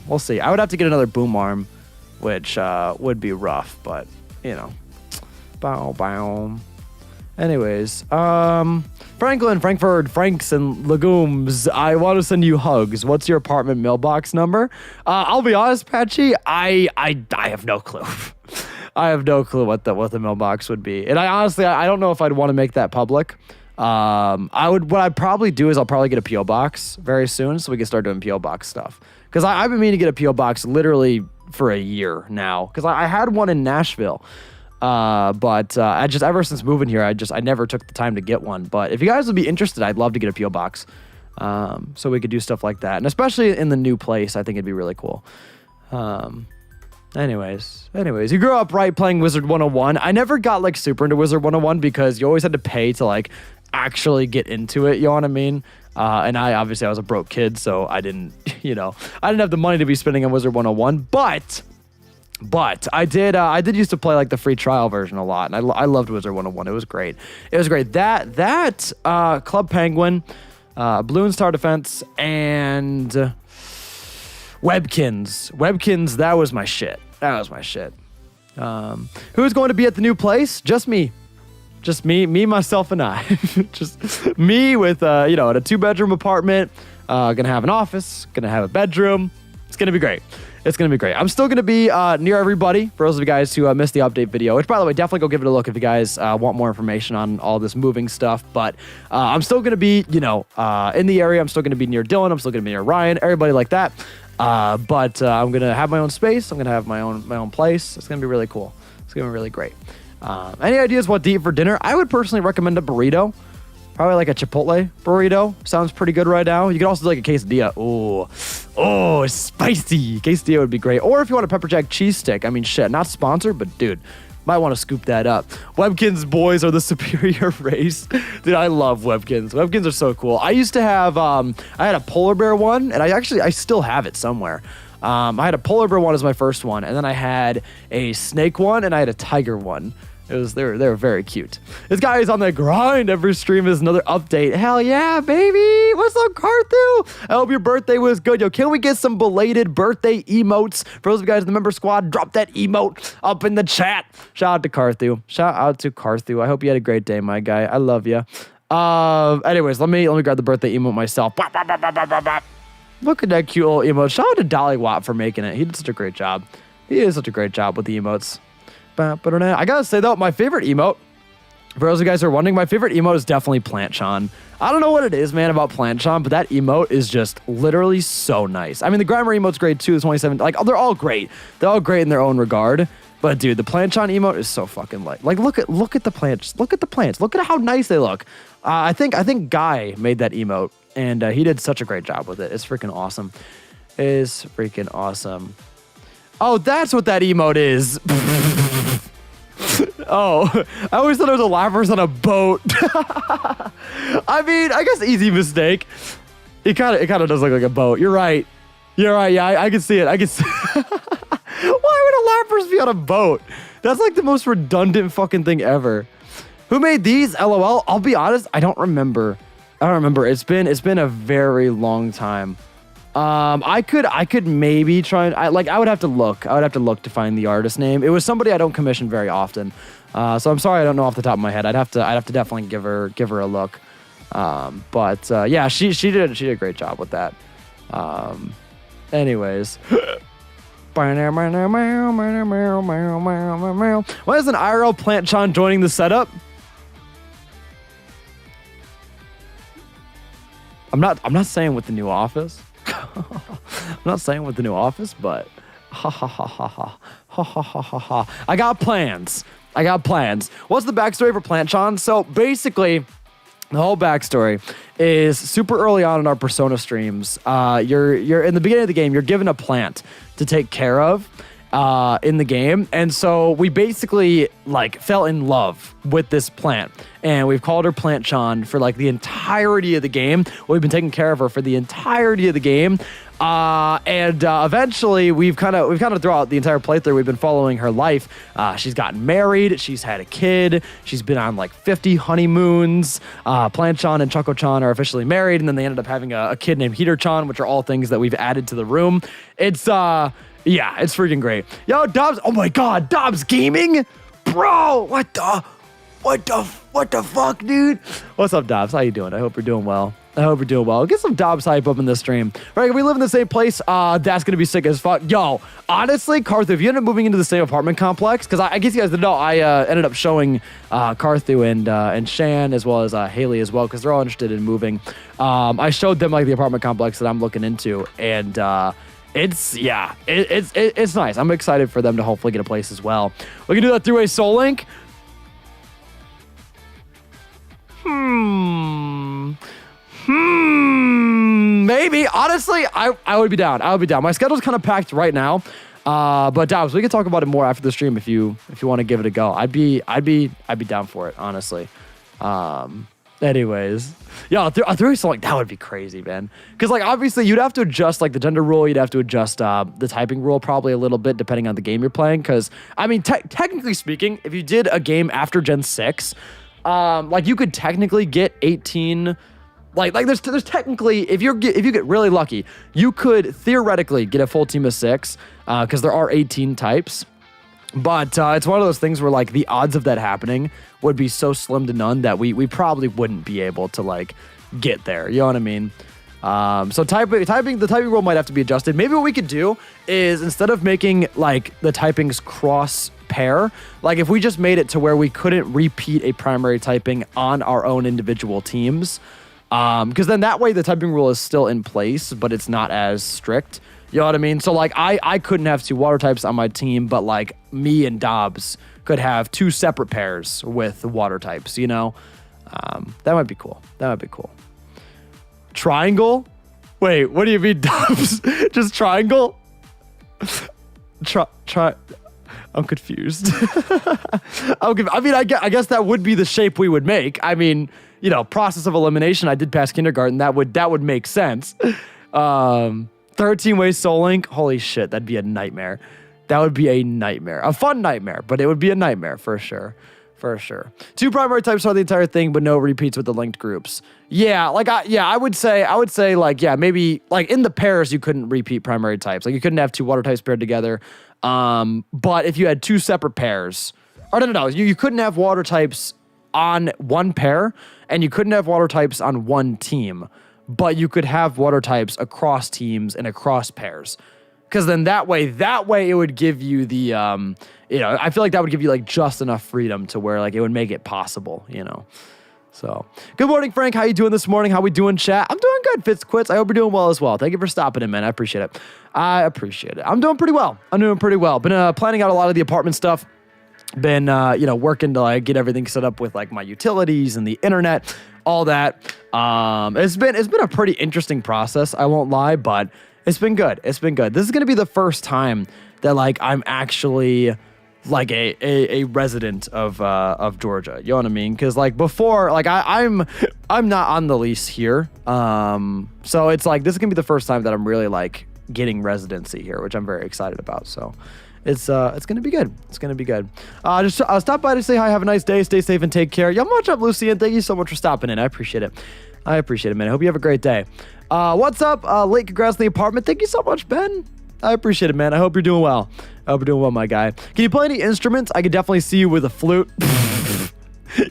We'll see. I would have to get another boom arm, which would be rough, but you know. Bow. Anyways, Franklin, Frankfurt, Franks, and Legumes, I want to send you hugs. What's your apartment mailbox number? I'll be honest, Patchy, I have no clue. I have no clue what the mailbox would be. And I don't know if I'd want to make that public. What I'd probably do is I'll probably get a P.O. box very soon so we can start doing P.O. box stuff. Because I've been meaning to get a P.O. box literally for a year now. Because I had one in Nashville. But I just, ever since moving here, I never took the time to get one. But if you guys would be interested, I'd love to get a P.O. box. So we could do stuff like that. And especially in the new place, I think it'd be really cool. Anyways, you grew up, right, playing Wizard 101. I never got like super into Wizard 101 because you always had to pay to like actually get into it. You know what I mean? And I was a broke kid, so I didn't have the money to be spending on Wizard 101, but I did used to play like the free trial version a lot, and I loved Wizard 101. It was great. That Club Penguin, Balloon Star Defense, and Webkins. That was my shit. Who's going to be at the new place? Just me, myself, and I. Just me with in a 2-bedroom apartment. Gonna have an office. Gonna have a bedroom. It's gonna be great. I'm still going to be near everybody, for those of you guys who missed the update video, which, by the way, definitely go give it a look if you guys want more information on all this moving stuff. But I'm still going to be, in the area. I'm still going to be near Dylan. I'm still going to be near Ryan, everybody like that. But I'm going to have my own space. I'm going to have my own place. It's going to be really cool. It's going to be really great. Any ideas what to eat for dinner? I would personally recommend a burrito. Probably like a Chipotle burrito. Sounds pretty good right now. You could also do like a quesadilla. Oh, spicy. Quesadilla would be great. Or if you want a pepper jack cheese stick. I mean, shit, not sponsored, but dude, might want to scoop that up. Webkins boys are the superior race. Dude, I love Webkins. Webkins are so cool. I used to have, I had a polar bear one, and I still have it somewhere. I had a polar bear one as my first one, and then I had a snake one, and I had a tiger one. They were very cute. This guy is on the grind. Every stream is another update. Hell yeah, baby. What's up, Carthu? I hope your birthday was good. Yo, can we get some belated birthday emotes? For those of you guys in the member squad, drop that emote up in the chat. Shout out to Carthu. I hope you had a great day, my guy. I love you. Anyways, let me grab the birthday emote myself. Look at that cute little emote. Shout out to Dolly Watt for making it. He did such a great job. He did such a great job with the emotes. I gotta say though, my favorite emote, for those of you guys who are wondering, my favorite emote is definitely Planchon. I don't know what it is, man, about Planchon, but that emote is just literally so nice. I mean, the Grimer emote's great too, the 27, like, they're all great. They're all great in their own regard. But dude, the Planchon emote is so fucking light. Like, look at the plants. Look at the plants. Look at how nice they look. I think Guy made that emote, and he did such a great job with it. It's freaking awesome. It's freaking awesome. Oh, that's what that emote is. Oh, I always thought it was a lappers on a boat. I mean, I guess easy mistake. It kind of does look like a boat. You're right. Yeah, I can see it. I can see. Why would a lappers be on a boat? That's like the most redundant fucking thing ever. Who made these? LOL. I'll be honest, I don't remember. It's been a very long time. I could maybe try and I would have to look. To find the artist name. It was somebody I don't commission very often. So I'm sorry I don't know off the top of my head. I'd have to definitely give her a look. Yeah, she did a great job with that. Anyways. Why is an IRL Planchon joining the setup? I'm not saying with the new office. I'm not saying with the new office, but I got plans. What's the backstory for Planchon? So basically, the whole backstory is super early on in our Persona streams. You're in the beginning of the game. You're given a plant to take care of in the game, and so we basically like fell in love with this plant, and we've called her Planchon for like the entirety of the game. We've been taking care of her for the entirety of the game. Eventually we've kind of throughout the entire playthrough, we've been following her life. She's gotten married, she's had a kid, she's been on like 50 honeymoons. Planchon and Choco-chan are officially married, and then they ended up having a kid named Heater-chan, which are all things that we've added to the room. It's freaking great. Yo, Dobbs, oh my god, Dobbs Gaming? Bro, what the fuck, dude? What's up, Dobbs? How you doing? I hope you're doing well. Get some Dobbs hype up in this stream. Right, if we live in the same place, that's gonna be sick as fuck. Yo, honestly, Carthu, if you end up moving into the same apartment complex, because I guess you guys didn't know, I ended up showing Carthu and Shan as well as Haley as well, because they're all interested in moving. I showed them like the apartment complex that I'm looking into, and it's nice. I'm excited for them to hopefully get a place as well. We can do that through a Soul Link. Maybe. Honestly, I would be down. My schedule's kind of packed right now. But Dobbs, we can talk about it more after the stream if you want to give it a go. I'd be down for it, honestly. Anyways, yeah, I threw something like that would be crazy, man. Because like obviously you'd have to adjust like the gender rule, you'd have to adjust the typing rule probably a little bit depending on the game you're playing. Because I mean, technically speaking, if you did a game after Gen 6, like you could technically get 18. Like there's technically, if you get really lucky, you could theoretically get a full team of 6, because there are 18 types. But it's one of those things where like the odds of that happening would be so slim to none that we probably wouldn't be able to like get there. You know what I mean? So the typing rule might have to be adjusted. Maybe what we could do is instead of making like the typings cross pair, like if we just made it to where we couldn't repeat a primary typing on our own individual teams. Because then that way the typing rule is still in place, but it's not as strict. You know what I mean? So like I couldn't have 2 water types on my team, but like me and Dobbs could have 2 separate pairs with water types, you know? That might be cool. Triangle? Wait, what do you mean, Dobbs? Just triangle? Try. I'm confused. I mean, I guess that would be the shape we would make. I mean, you know, process of elimination. I did pass kindergarten. That would make sense. 13-way Soul Link. Holy shit, that'd be a nightmare. That would be a nightmare. A fun nightmare, but it would be a nightmare for sure. For sure. 2 primary types are the entire thing, but no repeats with the linked groups. Yeah, like I would say like, yeah, maybe like in the pairs you couldn't repeat primary types. Like you couldn't have 2 water types paired together. But if you had 2 separate pairs, or no, you couldn't have water types on one pair, and you couldn't have water types on one team, but you could have water types across teams and across pairs. Because then that way it would give you the, I feel like that would give you like just enough freedom to where like it would make it possible, So, good morning, Frank. How you doing this morning? How we doing, chat? I'm doing good, Fitz Quits. I hope you're doing well as well. Thank you for stopping in, man. I appreciate it. I'm doing pretty well. Been planning out a lot of the apartment stuff. Been, working to like get everything set up with like my utilities and the internet, all that. It's been a pretty interesting process. I won't lie, but it's been good. This is going to be the first time that like I'm actually like a resident of Georgia. You know what I mean? Because like before, like I'm not on the lease here. So it's like this is gonna be the first time that I'm really like getting residency here, which I'm very excited about. So it's gonna be good. It's gonna be good. Just stop by to say hi. Have a nice day. Stay safe and take care. Yo, much up, Lucy, and thank you so much for stopping in. I appreciate it. Man. I hope you have a great day. What's up? Late congrats on the apartment. Thank you so much, Ben. I appreciate it, man. I hope you're doing well. My guy. Can you play any instruments? I could definitely see you with a flute.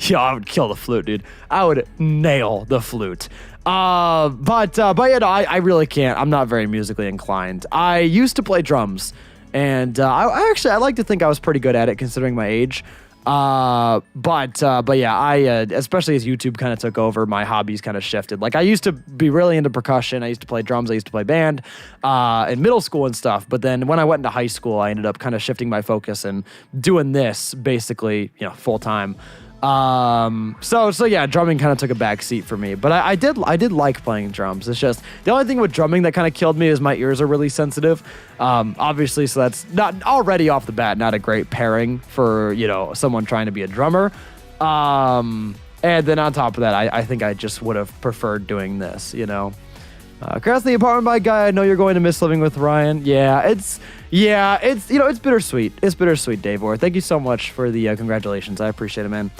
Yo, I would kill the flute, dude. I would nail the flute. But yeah, no, I really can't. I'm not very musically inclined. I used to play drums, and I like to think I was pretty good at it considering my age. But yeah, I especially as YouTube kind of took over, my hobbies kind of shifted. Like I used to be really into percussion. I used to play drums. I used to play band in middle school and stuff. But then when I went into high school, I ended up kind of shifting my focus and doing this basically, full time. So yeah, drumming kind of took a back seat for me, but I did like playing drums. It's just the only thing with drumming that kind of killed me is my ears are really sensitive. Obviously, so that's not already off the bat, not a great pairing for, someone trying to be a drummer. And then on top of that, I think I just would have preferred doing this, Across the apartment by guy, I know you're going to miss living with Ryan. It's bittersweet. It's bittersweet, Davor. Thank you so much for the congratulations. I appreciate it, man.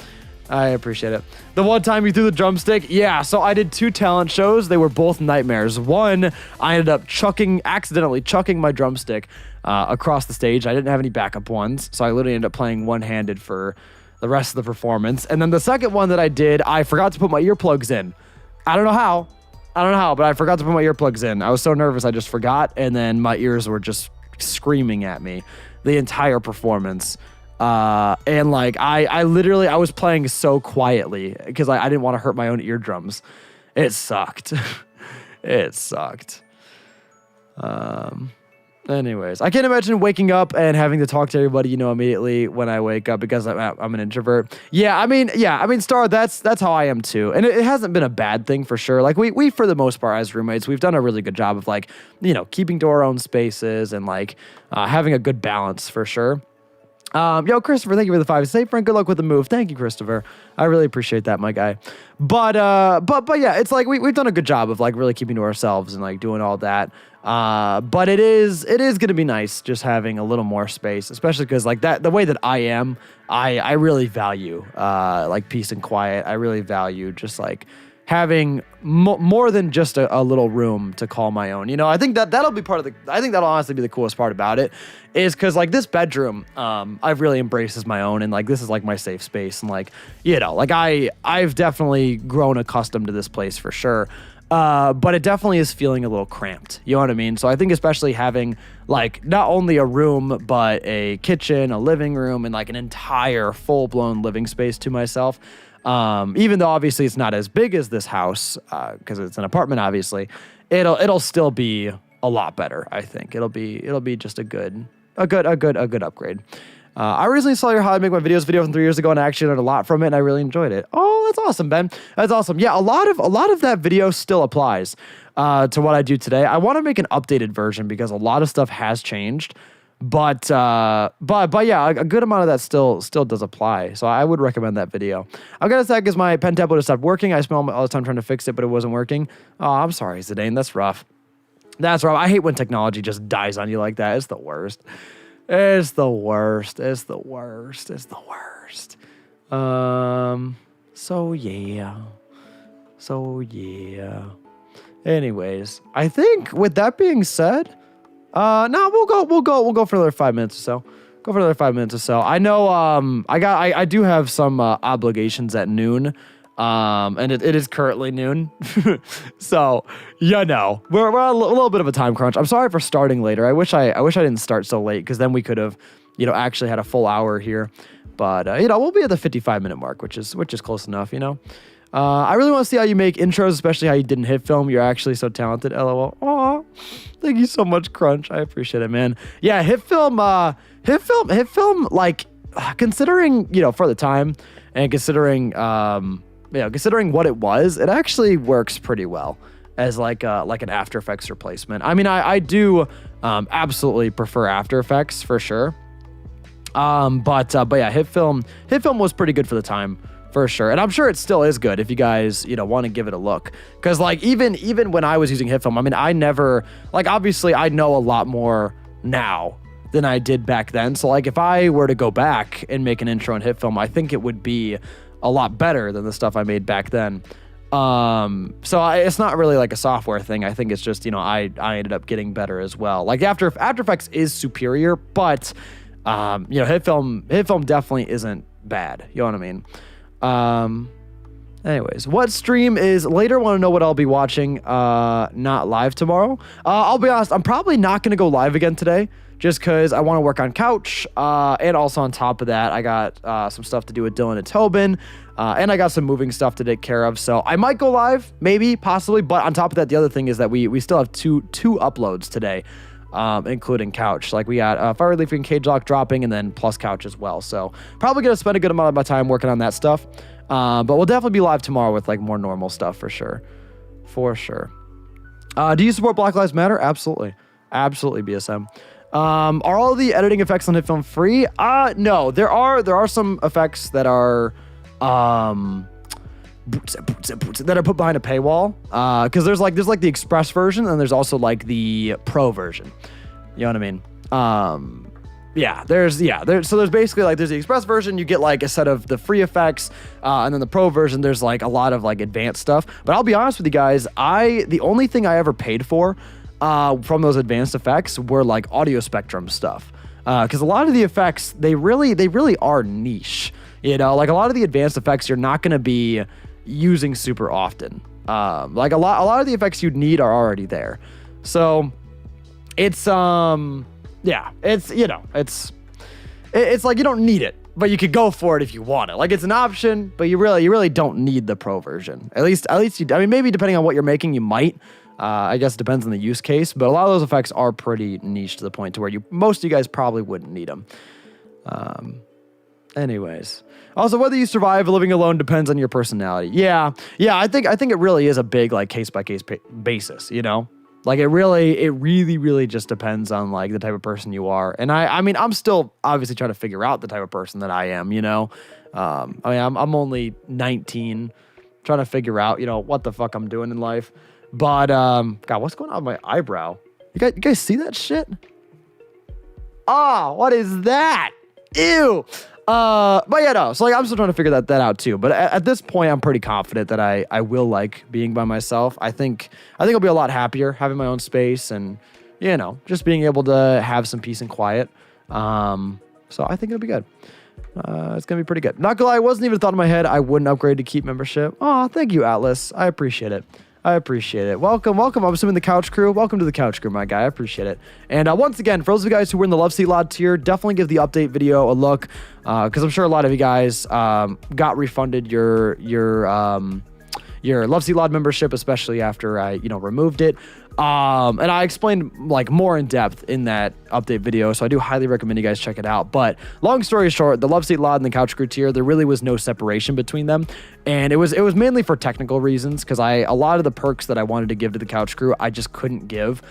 I appreciate it. The one time you threw the drumstick, yeah. So I did 2 talent shows. They were both nightmares. One, I ended up accidentally chucking my drumstick across the stage. I didn't have any backup ones, so I literally ended up playing one-handed for the rest of the performance. And then the second one that I did, I forgot to put my earplugs in. I don't know how, but I forgot to put my earplugs in. I was so nervous, I just forgot, and then my ears were just screaming at me the entire performance. And like I was playing so quietly because I didn't want to hurt my own eardrums. It sucked. Anyways, I can't imagine waking up and having to talk to everybody, immediately when I wake up because I'm an introvert. Yeah, I mean, Star, that's how I am too. And it hasn't been a bad thing for sure. Like we for the most part as roommates, we've done a really good job of like, keeping to our own spaces and like having a good balance for sure. Yo, Christopher, thank you for the 5. Say, Frank, good luck with the move. Thank you, Christopher. I really appreciate that, my guy. But yeah, it's like we've done a good job of like really keeping to ourselves and like doing all that. But it is going to be nice just having a little more space, especially because like the way that I am, I really value like peace and quiet. I really value just like having more than just a little room to call my own. I think that'll be I think that'll honestly be the coolest part about it is because like this bedroom, I've really embraced as my own, and like this is like my safe space, and like, like I've definitely grown accustomed to this place for sure. But it definitely is feeling a little cramped. You know what I mean? So I think especially having like not only a room, but a kitchen, a living room, and like an entire full-blown living space to myself. Even though obviously it's not as big as this house, because it's an apartment, obviously, it'll still be a lot better. I think it'll be just a good upgrade. I recently saw your How I Make My Videos video from 3 years ago, and I actually learned a lot from it, and I really enjoyed it. Oh, that's awesome, Ben. That's awesome. Yeah, a lot of that video still applies to what I do today. I want to make an updated version because a lot of stuff has changed. But yeah, a good amount of that still does apply. So I would recommend that video. I'm gonna say because my pen tablet has stopped working. I spent all the time trying to fix it, but it wasn't working. Oh, I'm sorry, Zidane. That's rough. That's right. I hate when technology just dies on you like that. It's the worst. It's the worst. It's the worst. It's the worst. So yeah. Anyways, I think with that being said, we'll go for another 5 minutes or so. Go for another 5 minutes or so. I know, I do have some obligations at noon. And it is currently noon. So, we're a little bit of a time crunch. I'm sorry for starting later. I wish I didn't start so late, because then we could have, actually had a full hour here. But, we'll be at the 55-minute mark, which is close enough, I really want to see how you make intros, especially how you didn't hit film. You're actually so talented, LOL. Aw, thank you so much, Crunch. I appreciate it, man. Yeah, hit film, like, considering, for the time, and considering, considering what it was, it actually works pretty well as like an After Effects replacement. I mean, I do absolutely prefer After Effects for sure. But yeah, hit film was pretty good for the time for sure, and I'm sure it still is good if you guys want to give it a look. Because like even when I was using hit film, I mean, I never obviously I know a lot more now than I did back then. So like if I were to go back and make an intro in hit film, I think it would be a lot better than the stuff I made back then. It's not really like a software thing. I think it's just, I ended up getting better as well. Like After Effects is superior, but, hit film definitely isn't bad. You know what I mean? Anyways, what stream is later? Want to know what I'll be watching? Not live tomorrow. I'll be honest, I'm probably not going to go live again today, just because I want to work on couch, and also on top of that, I got some stuff to do with Dylan and Tobin, and I got some moving stuff to take care of. So I might go live, maybe, possibly. But on top of that, the other thing is that we still have two uploads today, including couch. Like we got Fire Relief and Cage Lock dropping, and then plus couch as well. So probably gonna spend a good amount of my time working on that stuff. But we'll definitely be live tomorrow with like more normal stuff for sure. Do you support Black Lives Matter? Absolutely, BSM. Are all the editing effects on HitFilm free? No, there are some effects that are that are put behind a paywall. Because there's like the express version, and there's also like the pro version. You know what I mean? So there's basically like there's the express version, you get like a set of the free effects, and then the pro version there's like a lot of like advanced stuff. But I'll be honest with you guys, the only thing I ever paid for from those advanced effects were like audio spectrum stuff, because a lot of the effects they really are niche. Like a lot of the advanced effects you're not going to be using super often. Like a lot of the effects you'd need are already there. So it's it's like you don't need it, but you could go for it if you want it. Like it's an option, but you really don't need the pro version. At least you. I mean, maybe depending on what you're making, you might. I guess it depends on the use case, but a lot of those effects are pretty niche to the point to where most of you guys probably wouldn't need them. Anyways, also whether you survive living alone depends on your personality. Yeah. I think it really is a big like case by case basis. Like it really just depends on like the type of person you are. And I mean, I'm still obviously trying to figure out the type of person that I am. I'm only 19, trying to figure out what the fuck I'm doing in life. But, God, what's going on with my eyebrow? You guys see that shit? Oh, what is that? Ew. But yeah, no. So like, I'm still trying to figure that out too. But at this point, I'm pretty confident that I will like being by myself. I think I'll be a lot happier having my own space and, just being able to have some peace and quiet. So I think it'll be good. It's going to be pretty good. Not gonna lie, it wasn't even a thought in my head. I wouldn't upgrade to keep membership. Oh, thank you, Atlas. I appreciate it. Welcome. I'm assuming the couch crew. Welcome to the couch crew, my guy. I appreciate it. And once again, for those of you guys who were in the Love Seat Lot tier, definitely give the update video a look, because I'm sure a lot of you guys got refunded your Love Seat Lot membership, especially after I removed it. And I explained like more in depth in that update video, so I do highly recommend you guys check it out. But long story short, the Love Seat Lot and the Couch Crew tier, there really was no separation between them, and it was mainly for technical reasons, because a lot of the perks that I wanted to give to the Couch Crew I just couldn't give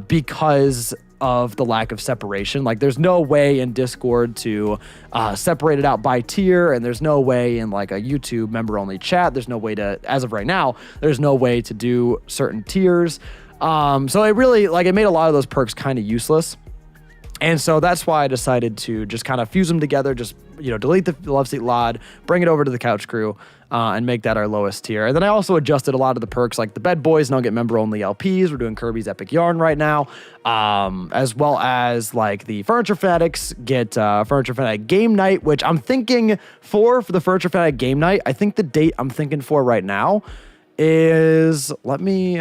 because of the lack of separation. Like there's no way in Discord to separate it out by tier, and there's no way in like a YouTube member only chat. There's no way to, as of right now, there's no way to do certain tiers. So it really, like, it made a lot of those perks kind of useless. And so that's why I decided to just kind of fuse them together, just, delete the Love Seat Lod, bring it over to the Couch Crew, and make that our lowest tier. And then I also adjusted a lot of the perks, like the Bed Boys now get member-only LPs. We're doing Kirby's Epic Yarn right now, as well as, like, the Furniture Fanatics get Furniture Fanatic Game Night, which I'm thinking for the Furniture Fanatic Game Night. I think the date I'm thinking for right now is, let me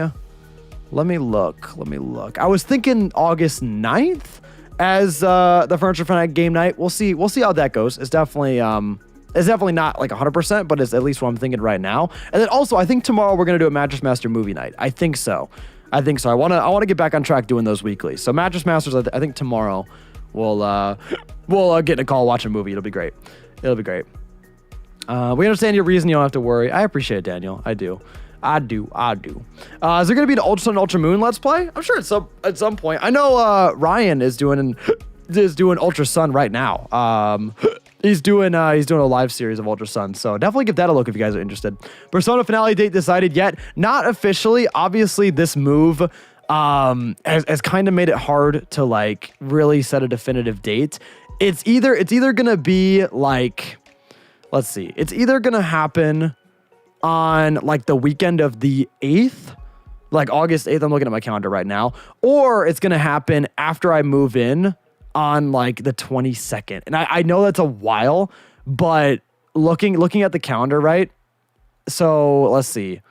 look. I was thinking August 9th. As the Furniture Fanatic Game Night. We'll see how that goes. It's definitely not like 100%, but it's at least what I'm thinking right now. And then also, I think tomorrow we're gonna do a Mattress Master movie night. I think so. I wanna get back on track doing those weekly. So Mattress Masters, I think tomorrow we'll get in a call, watch a movie. It'll be great. We understand your reason. You don't have to worry. I appreciate it, Daniel. I do. Is there going to be an Ultra Sun, Ultra Moon Let's Play? I'm sure at some point. I know Ryan is doing Ultra Sun right now. He's doing a live series of Ultra Sun, so definitely give that a look if you guys are interested. Persona finale date decided yet? Not officially. Obviously, this move has kind of made it hard to, like, really set a definitive date. It's either going to be like, let's see. It's either going to happen on, like, the weekend of the 8th, like August 8th, I'm looking at my calendar right now, or it's going to happen after I move in on, like, the 22nd. And I know that's a while, but looking at the calendar, right? So let's see.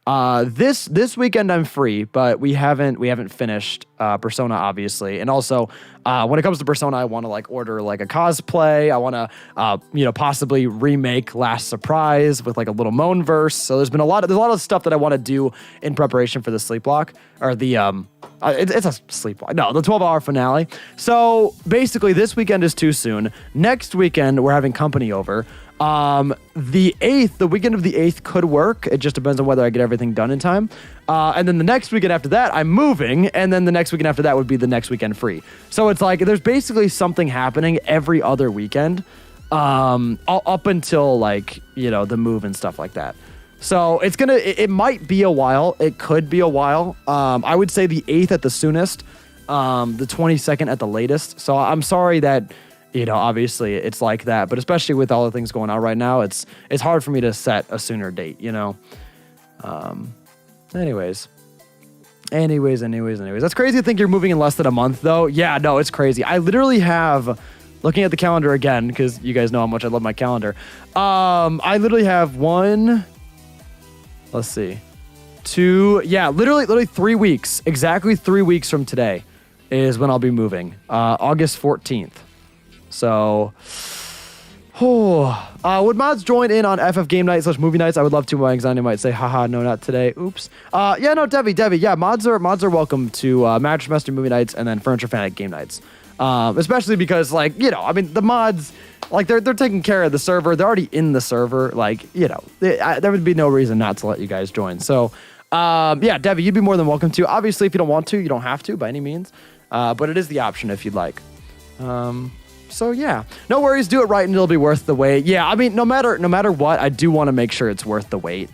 This weekend I'm free, but we haven't finished Persona, obviously. And also, when it comes to Persona, I want to, like, order, like, a cosplay. I want to possibly remake Last Surprise with, like, a little Moan verse. So there's a lot of stuff that I want to do in preparation for the sleep block, or the it's a sleep block. No, the 12-hour finale. So basically, this weekend is too soon. Next weekend we're having company over. The 8th, the weekend of the 8th could work. It just depends on whether I get everything done in time. And then the next weekend after that, I'm moving. And then the next weekend after that would be the next weekend free. So it's like, there's basically something happening every other weekend, up until, like, the move and stuff like that. So it might be a while. It could be a while. I would say the 8th at the soonest, the 22nd at the latest. So I'm sorry that, obviously it's like that, but especially with all the things going on right now, it's hard for me to set a sooner date, Anyways. That's crazy to think you're moving in less than a month, though. Yeah, no, it's crazy. I literally have, looking at the calendar again, because you guys know how much I love my calendar. I literally have literally 3 weeks, exactly 3 weeks from today is when I'll be moving, August 14th. So, would mods join in on FF Game Night / movie nights? I would love to. My anxiety might say, haha, no, not today. Oops. Yeah, no, Debbie, yeah, mods are welcome to Mattress Master movie nights and then Furniture Fanatic game nights. Especially because, like, the mods, like, they're taking care of the server. They're already in the server. Like, there would be no reason not to let you guys join. So, yeah, Debbie, you'd be more than welcome to. Obviously, if you don't want to, you don't have to by any means. But it is the option if you'd like. So yeah, no worries. Do it right and it'll be worth the wait. Yeah, I mean, no matter what, I do want to make sure it's worth the wait,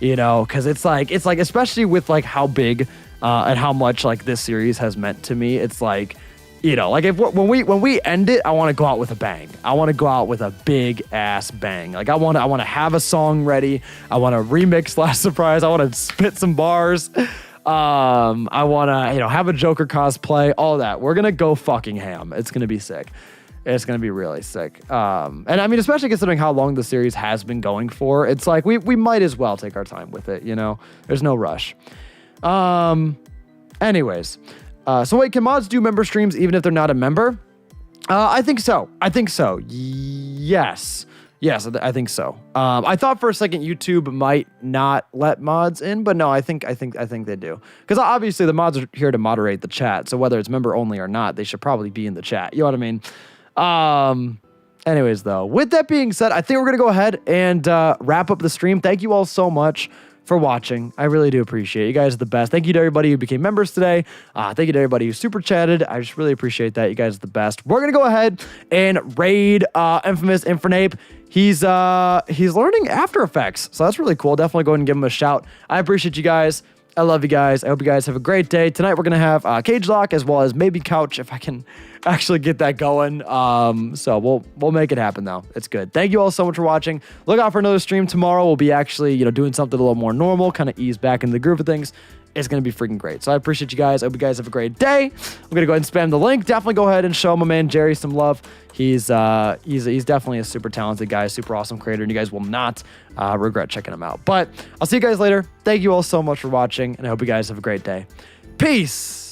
because it's like, especially with, like, how big and how much, like, this series has meant to me. It's like, like, when we end it, I want to go out with a bang. I want to go out with a big ass bang. Like, I want to have a song ready. I want to remix Last Surprise. I want to spit some bars. I want to, have a Joker cosplay, all that. We're going to go fucking ham. It's going to be sick. It's going to be really sick. And I mean, especially considering how long the series has been going for, it's like, we might as well take our time with it, There's no rush. Anyways. So wait, can mods do member streams even if they're not a member? I think so. Yes. I think so. I thought for a second YouTube might not let mods in, but no, I think they do. Because obviously the mods are here to moderate the chat, so whether it's member only or not, they should probably be in the chat. You know what I mean? Anyways, though, with that being said, I think we're gonna go ahead and wrap up the stream. Thank you all so much for watching. I really do appreciate it. You guys are the best. Thank you to everybody who became members today. Thank you to everybody who super chatted. I just really appreciate that. You guys are the best. We're gonna go ahead and raid Infamous Infernape. He's learning After Effects, so that's really cool. Definitely go ahead and give him a shout. I appreciate you guys. I love you guys. I hope you guys have a great day. Tonight we're going to have Cage Lock as well as maybe Couch if I can actually get that going. So we'll make it happen though. It's good. Thank you all so much for watching. Look out for another stream tomorrow. We'll be actually, doing something a little more normal, kind of ease back into the groove of things. It's going to be freaking great. So I appreciate you guys. I hope you guys have a great day. I'm going to go ahead and spam the link. Definitely go ahead and show my man Jerry some love. He's definitely a super talented guy, super awesome creator, and you guys will not regret checking him out. But I'll see you guys later. Thank you all so much for watching, and I hope you guys have a great day. Peace.